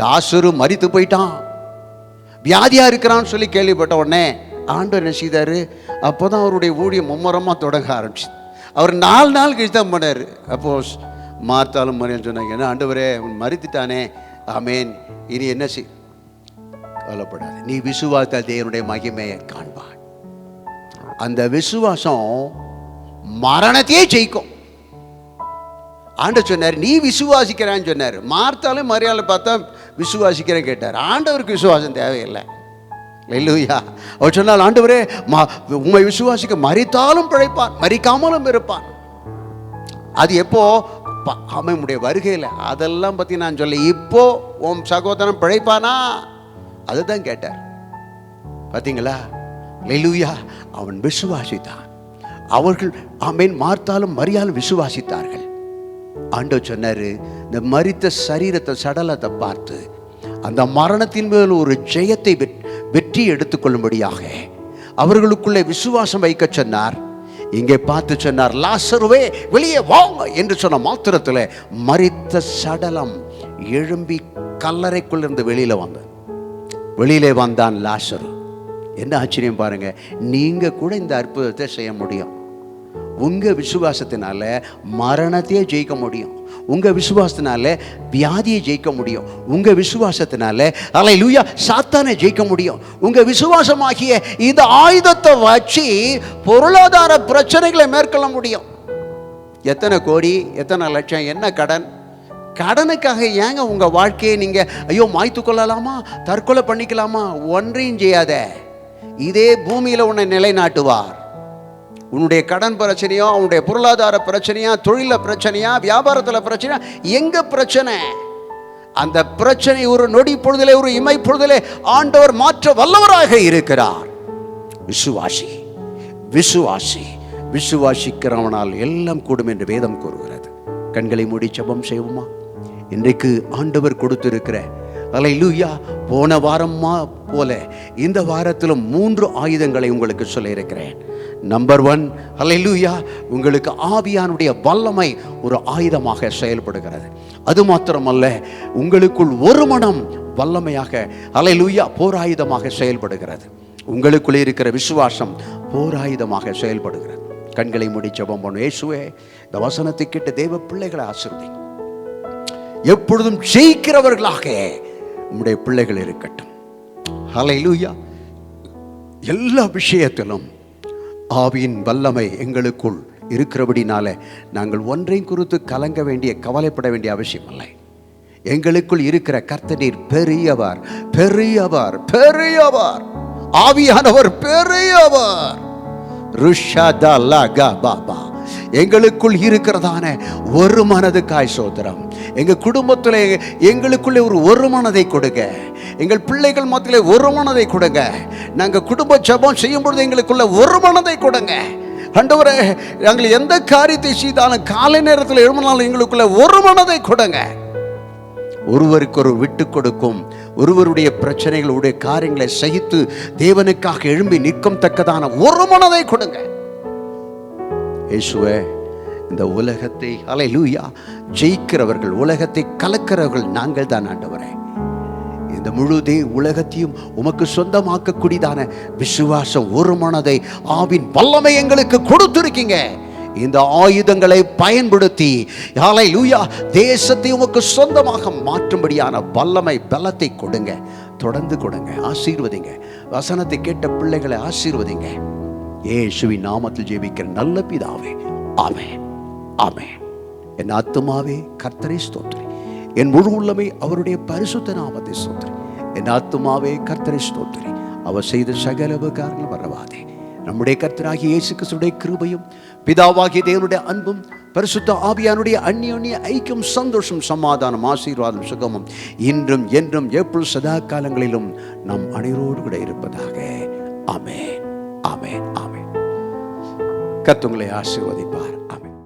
லாசரு மரித்து போயிட்டான், வியாதியா இருக்கிறான்னு சொல்லி கேள்விப்பட்ட உடனே ஆண்டவர் என்ன செய்தாரு? அப்போதான் அவருடைய ஊழியம் மும்முரமா தொடங்க ஆரம்பிச்சு. அவர் 4 நாள் கழிச்சு தான் பண்ணாரு. அப்போ மார்த்தாலும் மரியாதை சொன்னாங்க, என்ன ஆண்டவரே மரித்துட்டானே, ஆமேன், இனி என்ன செய், கவலைப்படாது, நீ விசுவாசத்தால் தேவனுடைய மகிமையை காண்பாய். அந்த விசுவாசம் மரணத்தையே ஜெயிக்கும். ஆண்டவர் சொன்னார், நீ விசுவாசிக்கிறான்னு சொன்னார். மார்த்தாலும் மரியாதை பார்த்தா விசுவாசிக்கிறேன் கேட்டார். ஆண்டவருக்கு விசுவாசம் தேவையில்லை. அல்லேலூயா. அவர் சொன்னால், ஆண்டவரே உம்மை விசுவாசிக்க மரித்தாலும் பிழைப்பான், மரிக்காமலும் இருப்பான். அது எப்போ? அவனுடைய வருகையில். அதெல்லாம் பற்றி நான் சொல்ல, இப்போ உன் சகோதரன் பிழைப்பானா அதுதான் கேட்டார். பார்த்தீங்களா? அல்லேலூயா. அவன் விசுவாசித்தான். அவர்கள் ஆமென் மார்த்தாலும் மரியாலும் விசுவாசித்தார்கள். ஆண்டவர் சொன்னாரு, இந்த மரித்த சரீரத்தை சடலத்தை பார்த்து அந்த மரணத்தின் மேல் ஒரு ஜெயத்தை வெற்றி எடுத்துக்கொள்ளும்படியாக அவர்களுக்குள்ளே விசுவாசம் வைக்க சொன்னார். இங்கே பார்த்து சொன்னார், லாசருவே வெளியே வாங்க என்று சொன்ன மாத்திரத்தில் மரித்த சடலம் எழும்பி கல்லறைக்குள் இருந்து வெளியிலே வந்தான் லாசரு. என்ன ஆச்சரியம் பாருங்க. நீங்க கூட இந்த அற்புதத்தை செய்ய முடியும். உங்க விசுவாசத்தினால மரணத்தையே ஜெயிக்க முடியும். உங்க விசுவாசத்தினால வியாதியை ஜெயிக்க முடியும். உங்க விசுவாசத்தினால அல்லேலூயா சாத்தானை ஜெயிக்க முடியும். உங்க விசுவாசமாகிய இந்த ஆயுதத்தை வச்சு பொருளாதார பிரச்சனைகளை மேற்கொள்ள முடியும். எத்தனை கோடி, எத்தனை லட்சம், என்ன கடனுக்காக ஏங்க உங்க வாழ்க்கையை நீங்க ஐயோ மாய்த்து கொள்ளலாமா, தற்கொலை பண்ணிக்கலாமா? ஒன்றையும் செய்யாத. இதே பூமியில உன்னை நிலைநாட்டுவார். உன்னுடைய கடன் பிரச்சனையோ, உன்னுடைய பொருளாதார பிரச்சனையா, தொழில பிரச்சனையா, வியாபாரத்தில் பிரச்சனையா, எங்க பிரச்சனை, அந்த பிரச்சனை ஒரு நொடி பொழுதிலே, ஒரு இமை பொழுதிலே ஆண்டவர் மாற்ற வல்லவராக இருக்கிறார். விசுவாசி விசுவாசி விசுவாசிக்கிறவனால் எல்லாம் கூடும் என்று வேதம் கூறுகிறது. கண்களை மூடி ஜெபம் செய்வோமா? இன்றைக்கு ஆண்டவர் கொடுத்திருக்கிற அல்லேலூயா போன வாரமா போல இந்த வாரத்திலும் 3 ஆயுதங்களை உங்களுக்கு சொல்ல இருக்கிறேன். நம்பர் 1, அல்லேலூயா, உங்களுக்கு ஆவியானுடைய வல்லமை ஒரு ஆயுதமாக செயல்படுகிறது. அது மாத்திரமல்ல, உங்களுக்குள் ஒரு மனம் வல்லமையாக அல்லேலூயா போராயுதமாக செயல்படுகிறது. உங்களுக்குள்ளே இருக்கிற விசுவாசம் போராயுதமாக செயல்படுகிறது. கண்களை மூடி ஜெபம் பண்ணும். இயேசுவே, இந்த வசனத்தை கேட்ட தேவ பிள்ளைகளை ஆசீர்வதி. எப்பொழுதும் ஜெயிக்கிறவர்களாக உம்முடைய பிள்ளைகள் இருக்கட்டும். ஹல்லேலூயா. எல்லா விஷயத்திலும் ஆவியின் வல்லமை எங்களுக்குள் இருக்கிறபடினால நாங்கள் ஒன்றையும் குறித்து கலங்க வேண்டிய, கவலைப்பட வேண்டிய அவசியம் இல்லை. எங்களுக்குள் இருக்கிற கர்த்தர் பெரியவர், பெரியவர், பெரியவர். ஆவியானவர் பெரியவர். எங்களுக்குள் இருக்கிறதான ஒரு மனதுக்காய் சோதரம். எங்க குடும்பத்தில் எங்களுக்குள்ளே ஒரு மனதை கொடுங்க. எங்கள் பிள்ளைகள் மத்தியிலே ஒரு மனதை கொடுங்க. நாங்கள் குடும்ப ஜெபம் செய்யும் பொழுது எங்களுக்குள்ள ஒரு மனதை கொடுங்க. ஆண்டவரே, நாங்கள் எந்த காரியத்தை செய்தாலும் காலை நேரத்தில் எழும்பினாலும் எங்களுக்குள்ள ஒரு மனதை கொடுங்க. ஒருவருக்கு ஒரு விட்டு கொடுக்கும், ஒருவருடைய பிரச்சனைகளுடைய காரியங்களை சகித்து தேவனுக்காக எழும்பி நிற்கும் தக்கதான ஒரு மனதை கொடுங்க. இயேசுவே, இந்த உலகத்தை அல்லேலூயா ஜெயிக்கிறவர்கள், உலகத்தை கலக்கிறவர்கள் நாங்கள் தான் ஆண்டவரே. இந்த முழு உலகத்தையும் உமக்கு சொந்தமாக்கக்கூடியதான விசுவாசம், ஒரு மனதை, ஆவின் வல்லமை எங்களுக்கு கொடுத்திருக்கீங்க. இந்த ஆயுதங்களை பயன்படுத்தி அல்லேலூயா தேசத்தை உமக்கு சொந்தமாக மாற்றும்படியான வல்லமை, பலத்தை கொடுங்க. தொடர்ந்து கொடுங்க. ஆசீர்வதிங்க. வசனத்தை கேட்ட பிள்ளைகளை ஆசீர்வதிங்க. இயேசுவின் நாமத்தில் ஜெபிக்கிற நல்ல பிதாவே, ஆமென், ஆமென். என் ஆத்துமாவே கர்த்தரை ஸ்தோத்திரி, என் முழு உள்ளமே அவருடைய பரிசுத்த நாமத்தை ஸ்தோத்திரி. என் ஆத்துமாவே கர்த்தரை ஸ்தோத்திரி, அவர் செய்த சகல உபகாரங்கள் மறவாதே. நம்முடைய கர்த்தராகிய இயேசு கிறிஸ்துவின் கிருபையும் பிதாவாகிய தேவனுடைய அன்பும் பரிசுத்த ஆவியானுடைய அந்யோன்ய ஐக்கியம், சந்தோஷம், சமாதானம், ஆசீர்வாதம், சுகமும் இன்றும் என்றும் எப்பொழுதும் சதா காலங்களிலும் நம் அனைவரோடு கூட இருப்பதாக. ஆமென், ஆமென், ஆமென். கர்த்தர் உங்களை ஆசீர்வதிப்பார். ஆமென்.